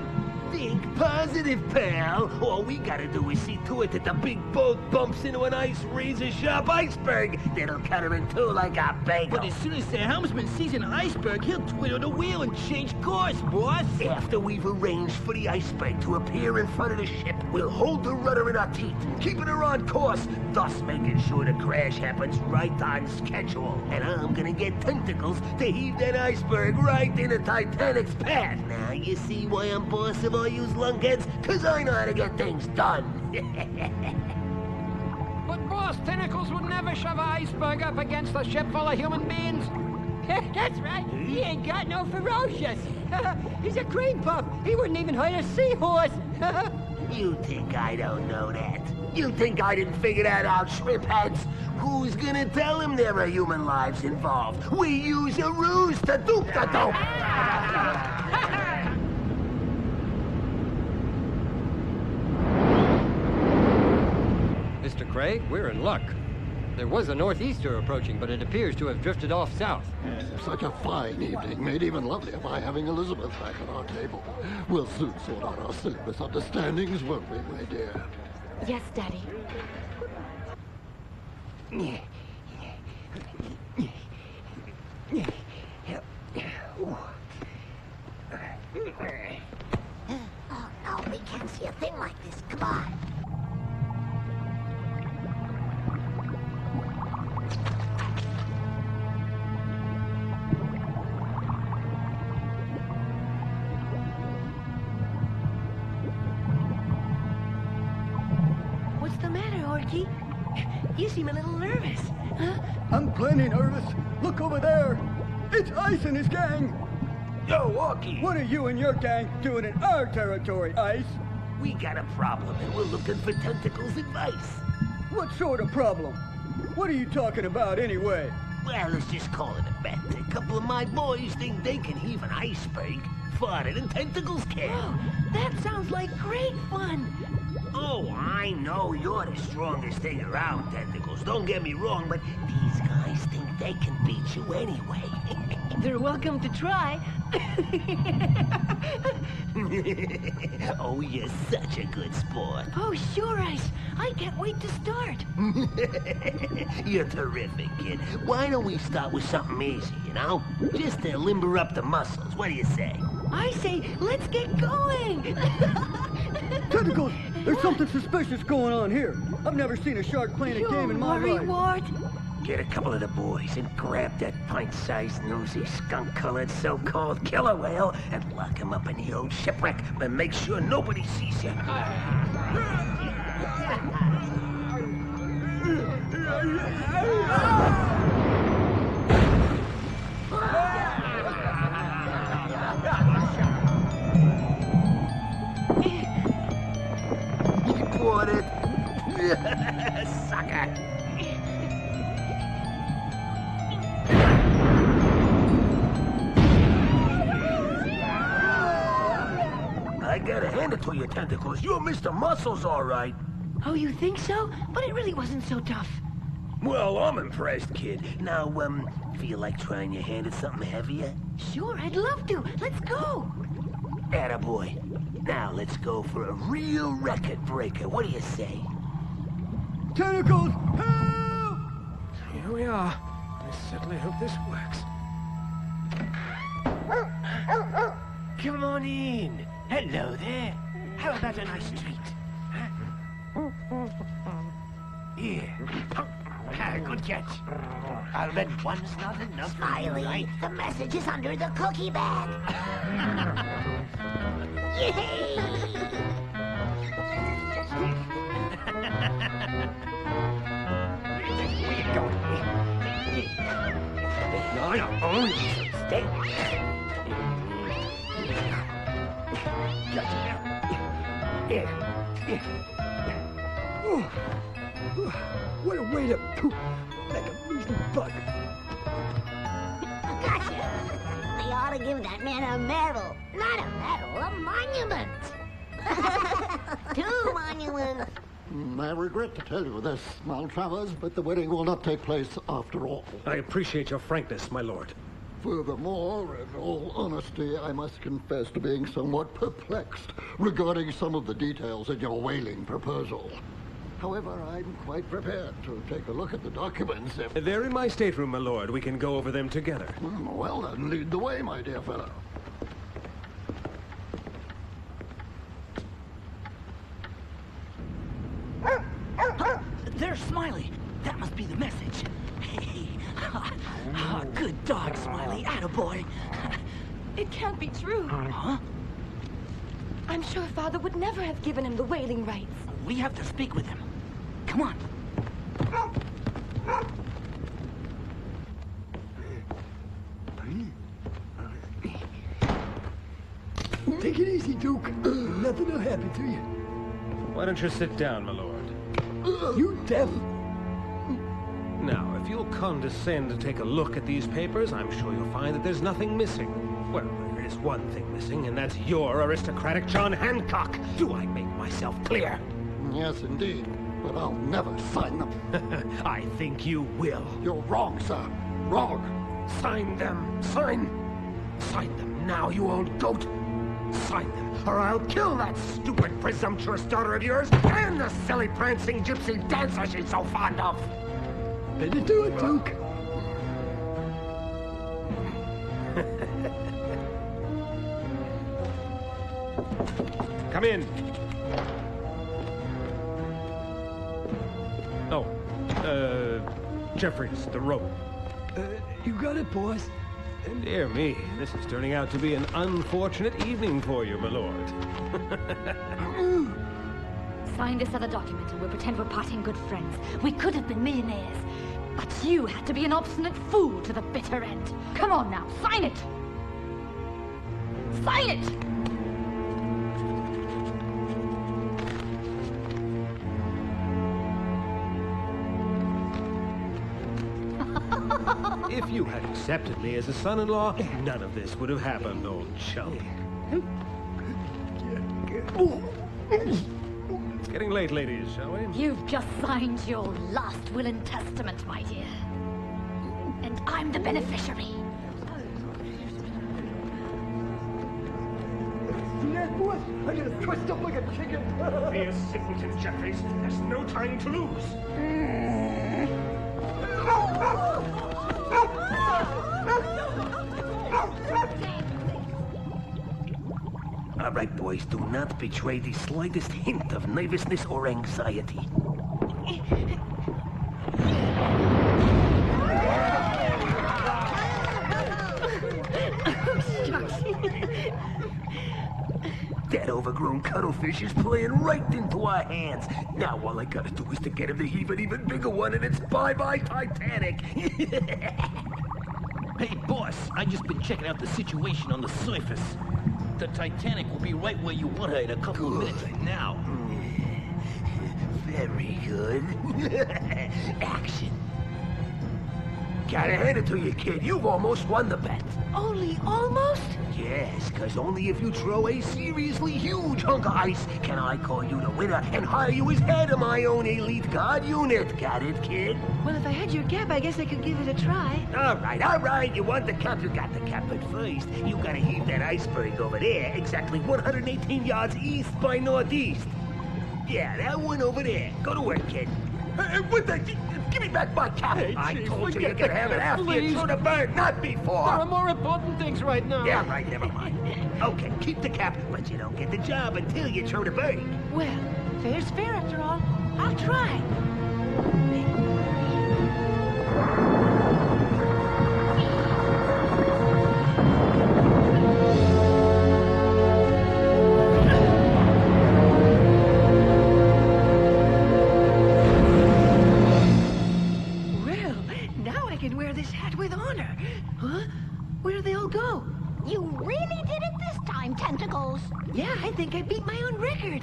Think positive, pal. All we gotta do is see to it that the big boat bumps into an ice razor-sharp iceberg that'll cut her in two like a bagel. But as soon as the helmsman sees an iceberg, he'll twiddle the wheel and change course, boss. After we've arranged for the iceberg to appear in front of the ship, we'll hold the rudder in our teeth, keeping her on course, thus making sure the crash happens right on schedule. And I'm gonna get tentacles to heave that iceberg right in the Titanic's path. Now you see why I'm boss of all you lunkheads? 'Cause I know how to get things done. But boss, Tentacles would never shove an iceberg up against a ship full of human beings. That's right. He ain't got no ferocious. He's a cream puff. He wouldn't even hurt a seahorse. You think I don't know that? You think I didn't figure that out, shrimp heads? Who's gonna tell him there are human lives involved? We use a ruse to dupe the dope. Mr. Craig, we're in luck. There was a northeaster approaching, but it appears to have drifted off south. Such a fine evening, made even lovelier by having Elizabeth back at our table. We'll soon sort out our silly misunderstandings, won't we, my dear? Yes, Daddy. Oh, no, we can't see a thing like this. Come on. What's the matter, Orky? You seem a little nervous. Huh? I'm plenty nervous. Look over there. It's Ice and his gang. Yo, Orky! What are you and your gang doing in our territory, Ice? We got a problem and we're looking for Tentacles' advice. What sort of problem? What are you talking about anyway? Well, let's just call it a bet. A couple of my boys think they can heave an iceberg farther than Tentacles can. Oh, that sounds like great fun. Oh, I know you're the strongest thing around, Tentacles. Don't get me wrong, but these guys think they can beat you anyway. They're welcome to try. Oh, you're such a good sport. Oh, sure, Ice. I can't wait to start. You're terrific, kid. Why don't we start with something easy, you know? Just to limber up the muscles. What do you say? I say, let's get going. Tentacles! There's something suspicious going on here. I've never seen a shark playing a game in my life. Ward. Get a couple of the boys and grab that pint-sized, nosy, skunk-colored, so-called killer whale and lock him up in the old shipwreck, but make sure nobody sees you. You bought it. Sucker. I gotta hand it to you, Tentacles. You're Mr. Muscles, all right. Oh, you think so? But it really wasn't so tough. Well, I'm impressed, kid. Now, feel like trying your hand at something heavier? Sure, I'd love to. Let's go. Attaboy. Now let's go for a real record breaker. What do you say? Tentacles! Help! Here we are. I certainly hope this works. Come on in. Hello there. How about a nice treat? Huh? Here. Good catch. I'll bet one's not enough. Smiley, right? the message is under the cookie bag. Yay! Where you going? No, stay. What a way to make a measly buck. Gotcha. They ought to give that man a medal. Not a medal, a monument. 2 monuments. I regret to tell you this, Maltravers, but the wedding will not take place after all. I appreciate your frankness, my lord. Furthermore, in all honesty, I must confess to being somewhat perplexed regarding some of the details in your whaling proposal. However, I'm quite prepared to take a look at the documents if... They're in my stateroom, my lord. We can go over them together. Well, then, lead the way, my dear fellow. There's Smiley. That must be the message. Hey. Good dog, Smiley. Attaboy. It can't be true. Huh? I'm sure Father would never have given him the whaling rights. We have to speak with him. Come on. Take it easy, Duke. Nothing will happen to you. Why don't you sit down, my lord? You devil. Now, if you'll condescend to take a look at these papers, I'm sure you'll find that there's nothing missing. Well, there is one thing missing, and that's your aristocratic John Hancock. Do I make myself clear? Yes, indeed. But I'll never sign them. I think you will. You're wrong, sir. Wrong. Sign them. Sign them now, you old goat. Sign them, or I'll kill that stupid, presumptuous daughter of yours and the silly, prancing gypsy dancer she's so fond of. Better do it, Duke. Come in. Oh, Jeffries, the rope. You got it, boss. Dear me, this is turning out to be an unfortunate evening for you, my lord. Sign this other document and we'll pretend we're parting good friends. We could have been millionaires, but you had to be an obstinate fool to the bitter end. Come on now, sign it! Sign it! If you had accepted me as a son-in-law, none of this would have happened, old chump. It's getting late, ladies, shall we? You've just signed your last will and testament, my dear. And I'm the beneficiary. What? I gotta twist up like a chicken. Be a simpleton, Jeffries. There's no time to lose. All right, boys, do not betray the slightest hint of nervousness or anxiety. That overgrown cuttlefish is playing right into our hands. Now all I gotta do is to get him to heave an even bigger one, and it's bye-bye Titanic. Hey, boss, I just been checking out the situation on the surface. The Titanic will be right where you want her in a couple of minutes from now. Very good. Action. Gotta hand it to you, kid. You've almost won the bet. Only almost? Yes, because only if you throw a seriously huge hunk of ice can I call you the winner and hire you as head of my own elite guard unit. Got it, kid? Well, if I had your gap, I guess I could give it a try. All right. You want the cap, you got the cap. But first, you gotta heave that iceberg over there, exactly 118 yards east by northeast. Yeah, that one over there. Go to work, kid. What the... Give me back my cap! Hey, I Chief, told you forget you could the have it cap, after you please. threw the bird, not before! There are more important things right now. Yeah, right, never mind. Okay, keep the cap, but you don't get the job until you throw the bird. Well, fair's fair after all. I'll try. You really did it this time, Tentacles. Yeah, I think I beat my own record.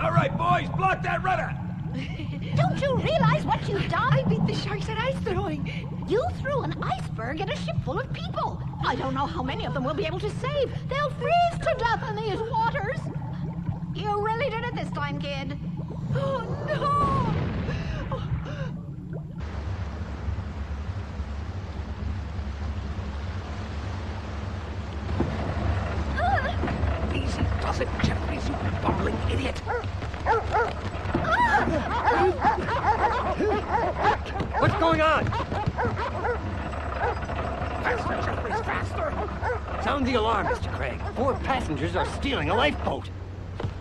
All right, boys, block that rudder! Don't you realize what you've done? I beat the sharks at ice throwing. You threw an iceberg at a ship full of people. I don't know how many of them we'll be able to save. They'll freeze to death in these waters. You really did it this time, kid. Oh, no! Easy does it, Jeffries, you bumbling idiot! What's going on? Faster, Jeffries, faster! Sound the alarm, Mr. Craig. 4 passengers are stealing a lifeboat.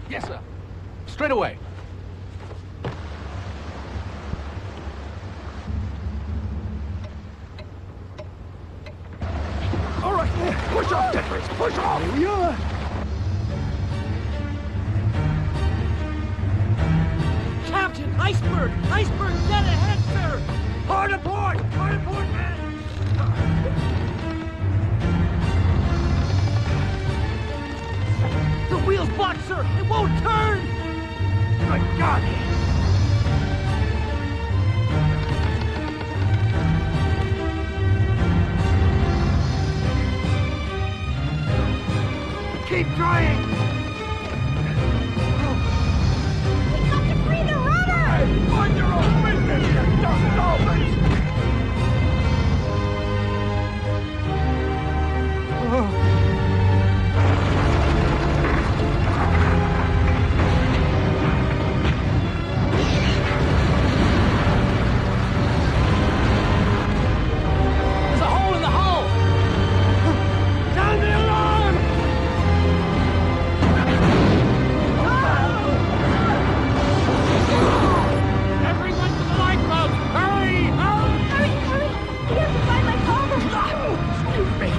Yes, sir. Straight away. All right, push off, Jeffries, push off! Here we are. Captain, iceberg! Iceberg dead ahead, sir! Hard aboard! Hard aboard, man! The wheel's blocked, sir! It won't turn! Good God! Keep trying! We got to free the rudder! Hey, mind your own business, you dumb dolphins! There's a hole in the hull! Sound the alarm! Everyone to the lifeboat! Hurry! Hurry! Hurry! We have to find my father! Excuse me.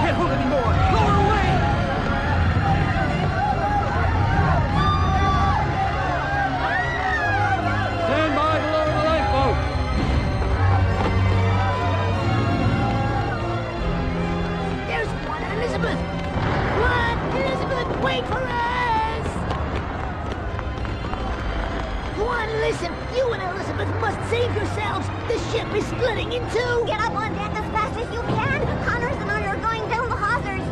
Can't hold anymore! Lower away! Stand by to lower the lifeboat. There's one, Elizabeth! One, Elizabeth, wait for us! One, listen, you and Elizabeth must save yourselves! The ship is splitting in two! Get up on deck as fast as you can. Connors and I are going down the hawsers.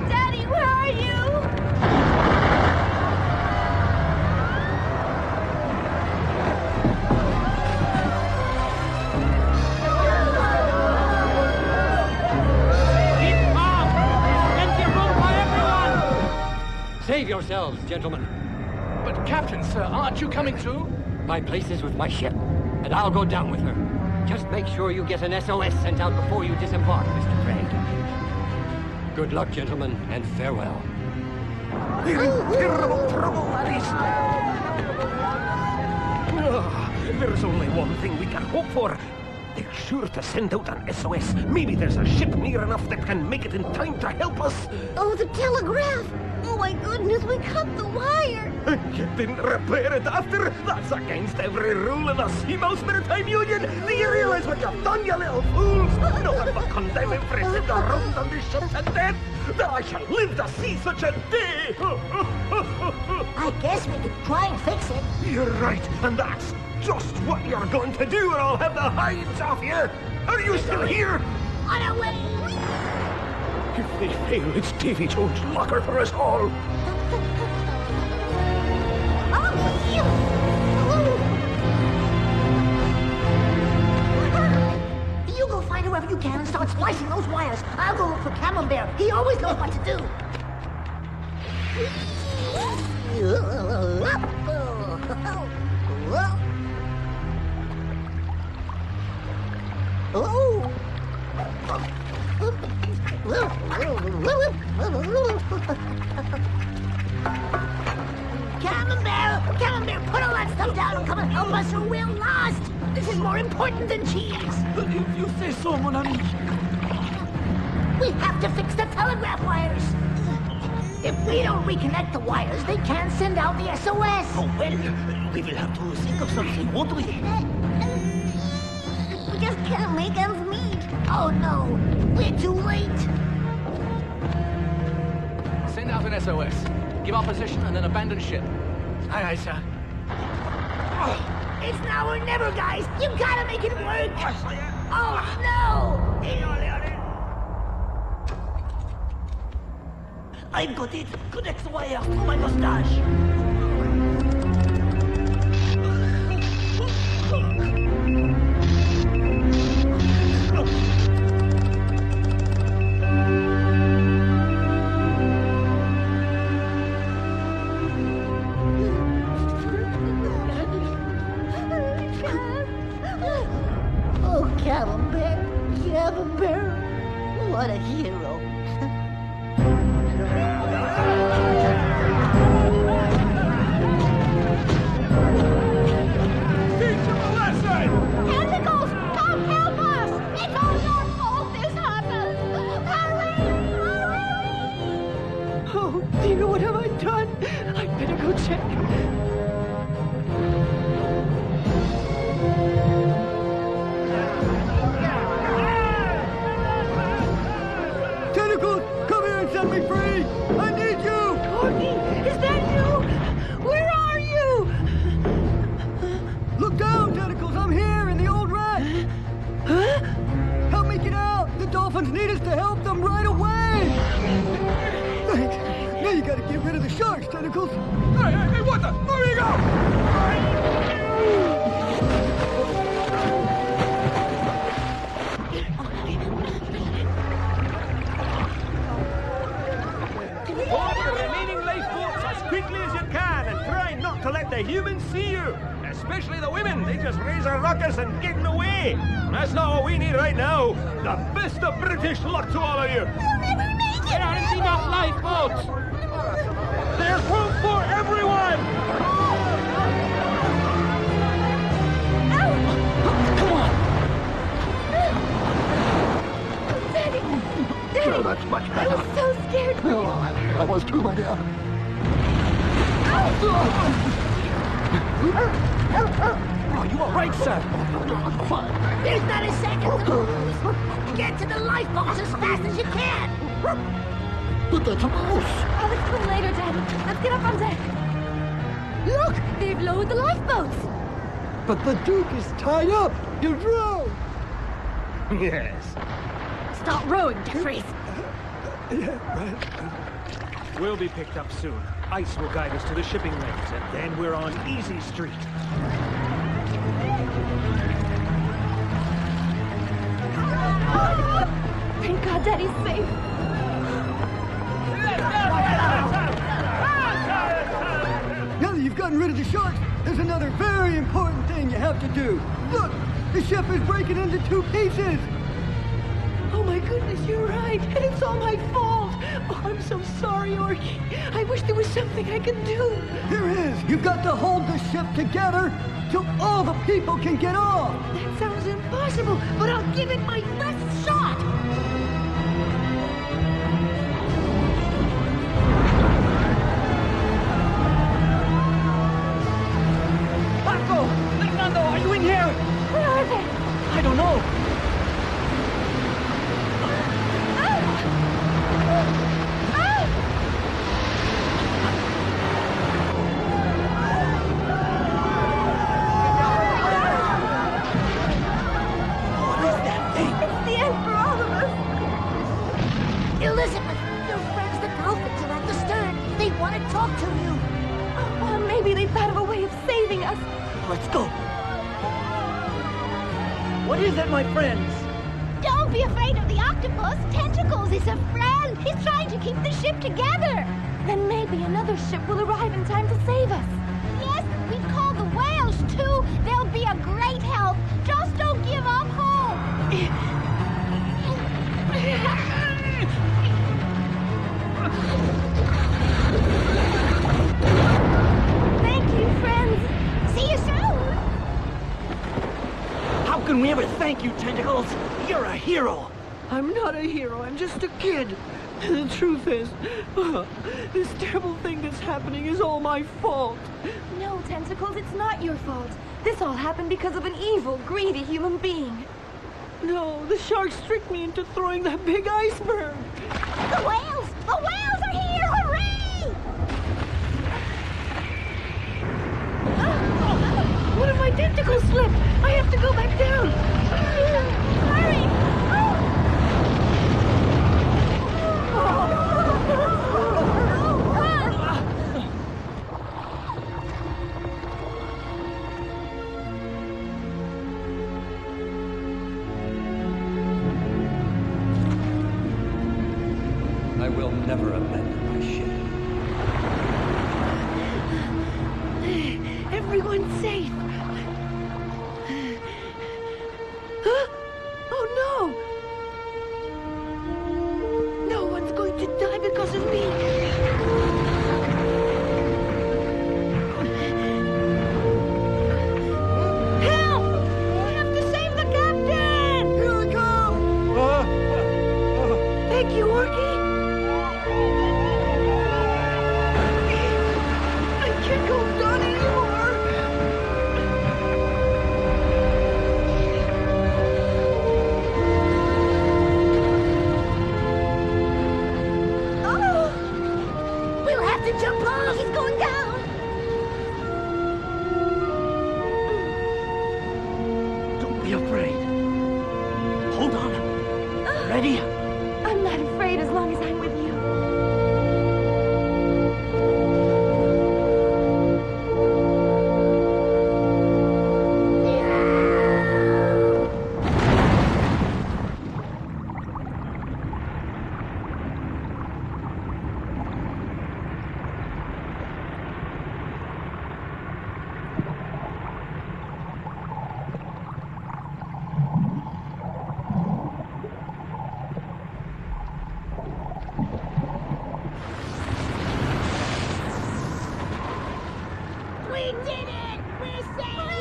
Daddy, where are you? yourselves, gentlemen. But, Captain, sir, aren't you coming too? My place is with my ship, and I'll go down with her. Just make sure you get an SOS sent out before you disembark, Mr. Craig. Good luck, gentlemen, and farewell. We're in terrible trouble, laddies. There's only one thing we can hope for. They're sure to send out an SOS. Maybe there's a ship near enough that can make it in time to help us. Oh, the telegraph! Oh my goodness, we cut the wire! You didn't repair it after? That's against every rule in the Seamouse Maritime Union! Do you realize what you've done, you little fools? Nothing but condemn every single round on this ship to death! That I shall live to see such a day! I guess we could try and fix it. You're right, and that's just what you're going to do, or I'll have the hides off you! Are you still here? On our way! If they fail, it's Davy Jones' locker for us all! You go find whoever you can and start splicing those wires. I'll go look for Camembert. He always knows what to do. Camembert, put all that stuff down and come and help us or we're lost. This is more important than cheese. If you say so, mon ami. We have to fix the telegraph wires. If we don't reconnect the wires, they can't send out the SOS. Oh, well, we will have to think of something, won't we? We just can't make ends meet. Oh, no. We're too late. Send out an SOS. Give our position and then abandon ship. Aye, aye, sir. It's now or never, guys. You gotta make it work. Oh, no. I've got it. Connect the wire to my mustache. Oh, Camembert. Camembert. What a hero. Tentacles! Come help us! It's all your fault this happened! Hurry! Hurry! Oh, dear, what have I done? I'd better go check. Tentacles, come here and set me free! I need you! Courtney, is that you? Where are you? Look down, Tentacles! I'm here in the old rat! Huh? Help me get out! The dolphins need us to help them right away! Thanks. Now you gotta get rid of the sharks, Tentacles! Hey, what the? Where you go? Board the remaining lifeboats as quickly as you can and try not to let the humans see you. Especially the women. They just raise a ruckus and get in the way. That's not what we need right now. The best of British luck to all of you. We'll never make it! There aren't enough lifeboats. There's room for everyone. Daddy! Oh, that's much I better. was so scared for you. Oh, I was too, my dear. Oh, you all right, sir? There's not a second to lose. Get to the lifeboats as fast as you can. But that's a mouse. Oh, it's too later, Daddy. Let's get up on deck. Look, they've lowered the lifeboats. But the Duke is tied up. You're drowned. Yes. Start rowing, Jeffries. Yeah, right. We'll be picked up soon. Ice will guide us to the shipping lanes, and then we're on Easy Street. Thank God Daddy's safe. of the sharks, there's another very important thing you have to do. Look, the ship is breaking into 2 pieces. Oh my goodness, you're right. And it's all my fault. Oh, I'm so sorry, Orky. I wish there was something I could do. There is. You've got to hold the ship together till all the people can get off. That sounds impossible, but I'll give it my best shot. Marco! Fernando, are you in here? Where are they? I don't know. Elizabeth, your friends the dolphins are at the stern. They want to talk to you. Well, maybe they thought of a way of saving us. Let's go. What is it, my friends? Don't be afraid of the octopus. Tentacles is a friend. He's trying to keep the ship together. Then maybe another ship will arrive in time to save us. Yes, we've called the whales, too. They'll be a great help. Just don't give up hope. Thank you, friends. See you soon. How can we ever thank you, Tentacles? You're a hero. I'm not a hero. I'm just a kid. The truth is, this terrible thing that's happening is all my fault. No, Tentacles, it's not your fault. This all happened because of an evil, greedy human being. No, the sharks tricked me into throwing that big iceberg. The whales! The whales are here! Hooray! One of my tentacles slipped. I have to go back down. Hurry! I will never abandon my ship. Everyone's safe. Huh? Oh no! No one's going to die because of me. Help! We have to save the captain! Here I come! Thank you, Orky. I can't go down anymore. Oh! We'll have to jump off. He's going down. Don't be afraid. Hold on. Ready? I'm not afraid as long as I'm with you. We did it! We're safe!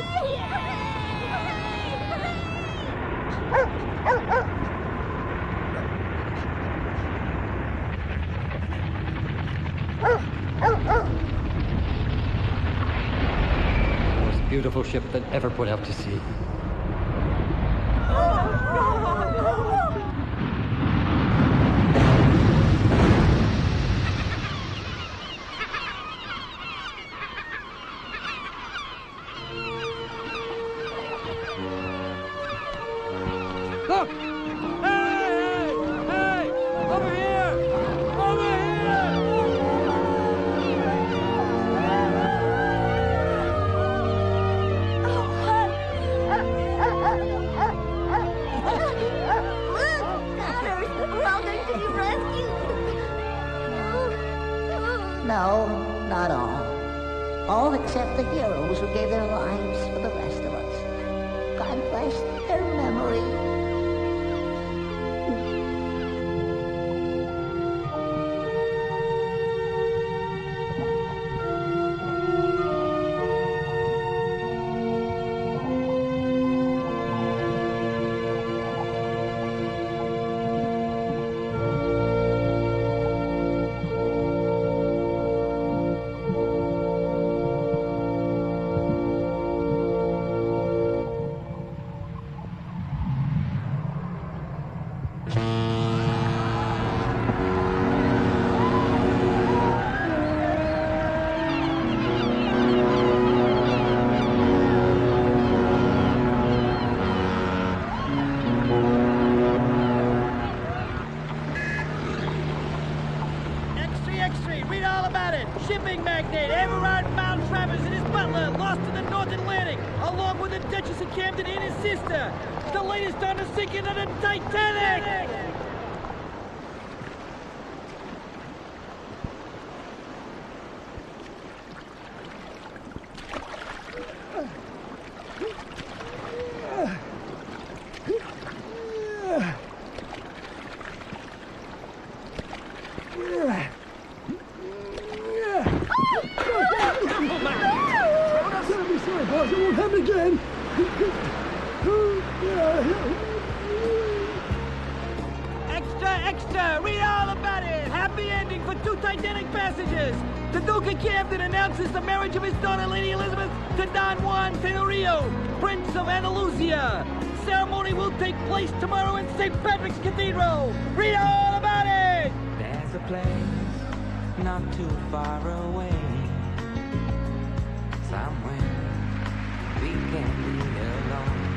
Most beautiful ship that ever put out to sea. Look! Hey! Hey! Over here! Over We're all going to be rescued. No, not all. All except the heroes who gave their lives for the rest of us. God bless their memory. Read all about it. Shipping magnate Everard Maltravers and his butler lost in the North Atlantic, along with the Duchess of Camden and his sister. The latest on the sinking of the Titanic! Extra! Read all about it! Happy ending for 2 Titanic passengers! The Duke of Camden announces the marriage of his daughter, Lady Elizabeth, to Don Juan Tenorio, Prince of Andalusia. Ceremony will take place tomorrow in St. Patrick's Cathedral. Read all about it! There's a place not too far away, somewhere we can be alone.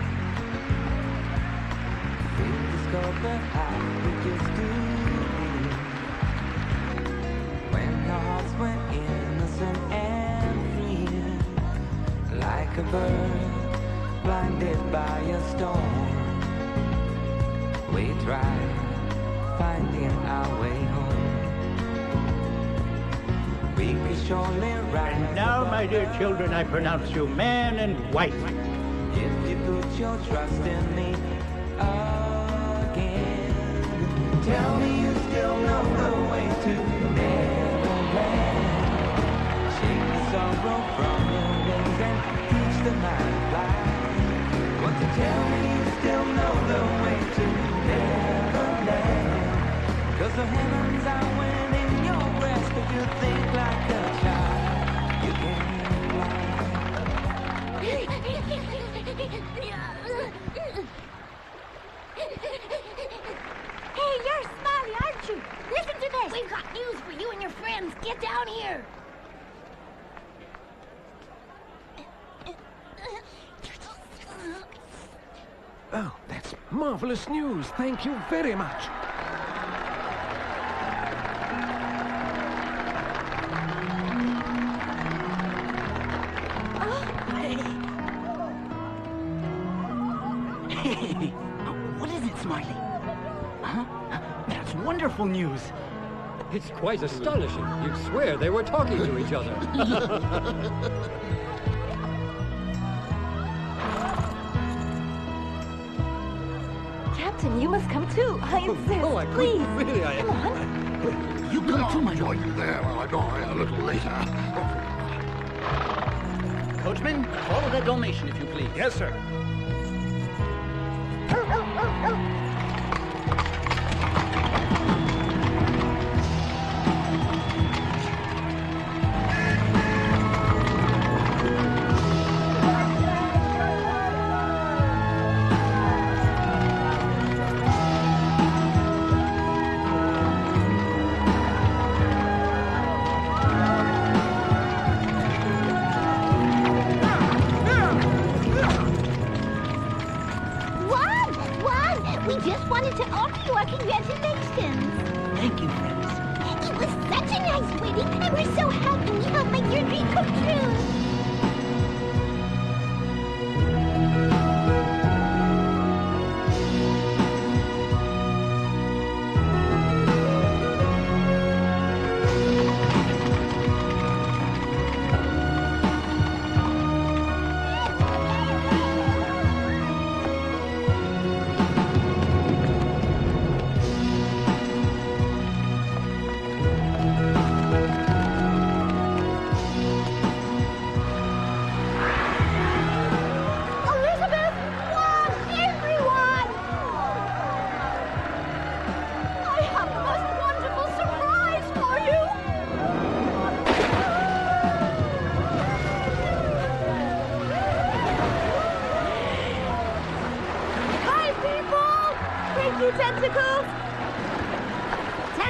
We'll discover how we just do when our hearts were innocent and free, like a bird blinded by a storm. We tried finding our way home. We could surely rise. And now, my dear children, I pronounce you man and wife. If you put your trust in me again, tell me you still know the way to Neverland. Shake the sorrow from your wings and teach the mind to fly. Want to tell me you still know the way to Neverland? 'Cause the heavens are within your breast. If you think like a child, you can fly. Hey, you're Smiley, aren't you? Listen to this. We've got news for you and your friends. Get down here. Oh, that's marvelous news. Thank you very much. Hey, what is it, Smiley? Huh? That's wonderful news. It's quite astonishing. You'd swear they were talking to each other. Captain, you must come too. I insist. Please. Really, Come on. You come too, my join you there while I go away a little later. Coachman, follow that Dalmatian, if you please. Yes, sir. We just wanted to offer you our congratulations. Thank you, friends. It was such a nice wedding, and we're so happy we helped make your dream come true.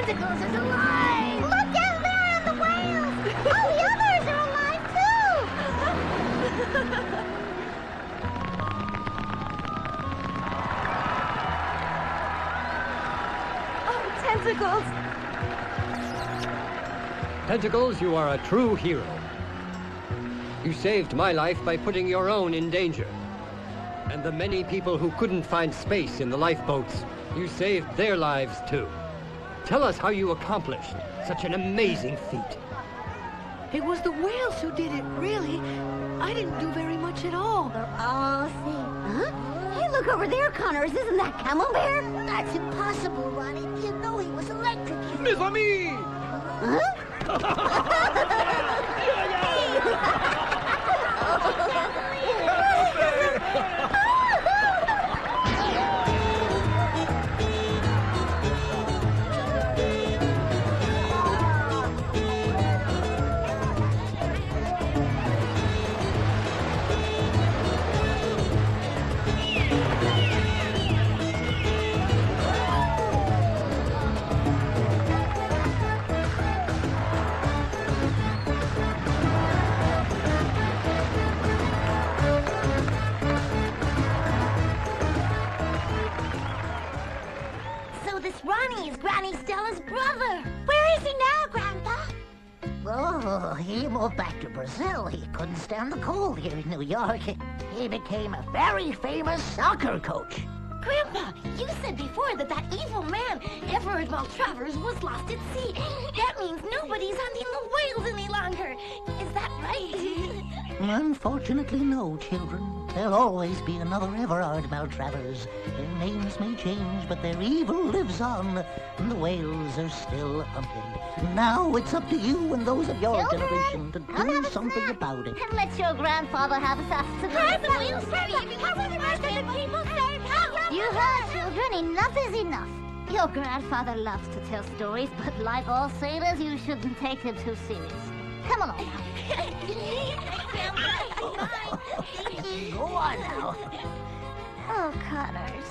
Tentacles is alive! Look down there at the whales! Oh, the others are alive too! Oh, Tentacles! Tentacles, you are a true hero. You saved my life by putting your own in danger. And the many people who couldn't find space in the lifeboats, you saved their lives too. Tell us how you accomplished such an amazing feat. It was the whales who did it, really. I didn't do very much at all. They're all safe. Huh? Hey, look over there, Connors. Isn't that Camembert? That's impossible, Ronnie. You know he was electrocuted. Mes amis! Huh? Ronnie is Granny Stella's brother. Where is he now, Grandpa? Oh, he moved back to Brazil. He couldn't stand the cold here in New York. He became a very famous soccer coach. Grandpa, you said before that evil man, Everard Maltravers, was lost at sea. That means nobody's hunting the whales any longer. Is that right? Unfortunately, no, children. There'll always be another Everard Maltravers. Their names may change, but their evil lives on, and the whales are still hunted. Now it's up to you and those of your generation to do something about it. And let your grandfather have his You heard, children. Enough is enough. Your grandfather loves to tell stories, but like all sailors, you shouldn't take him too serious. Come along now. Go on now. Oh, Connors.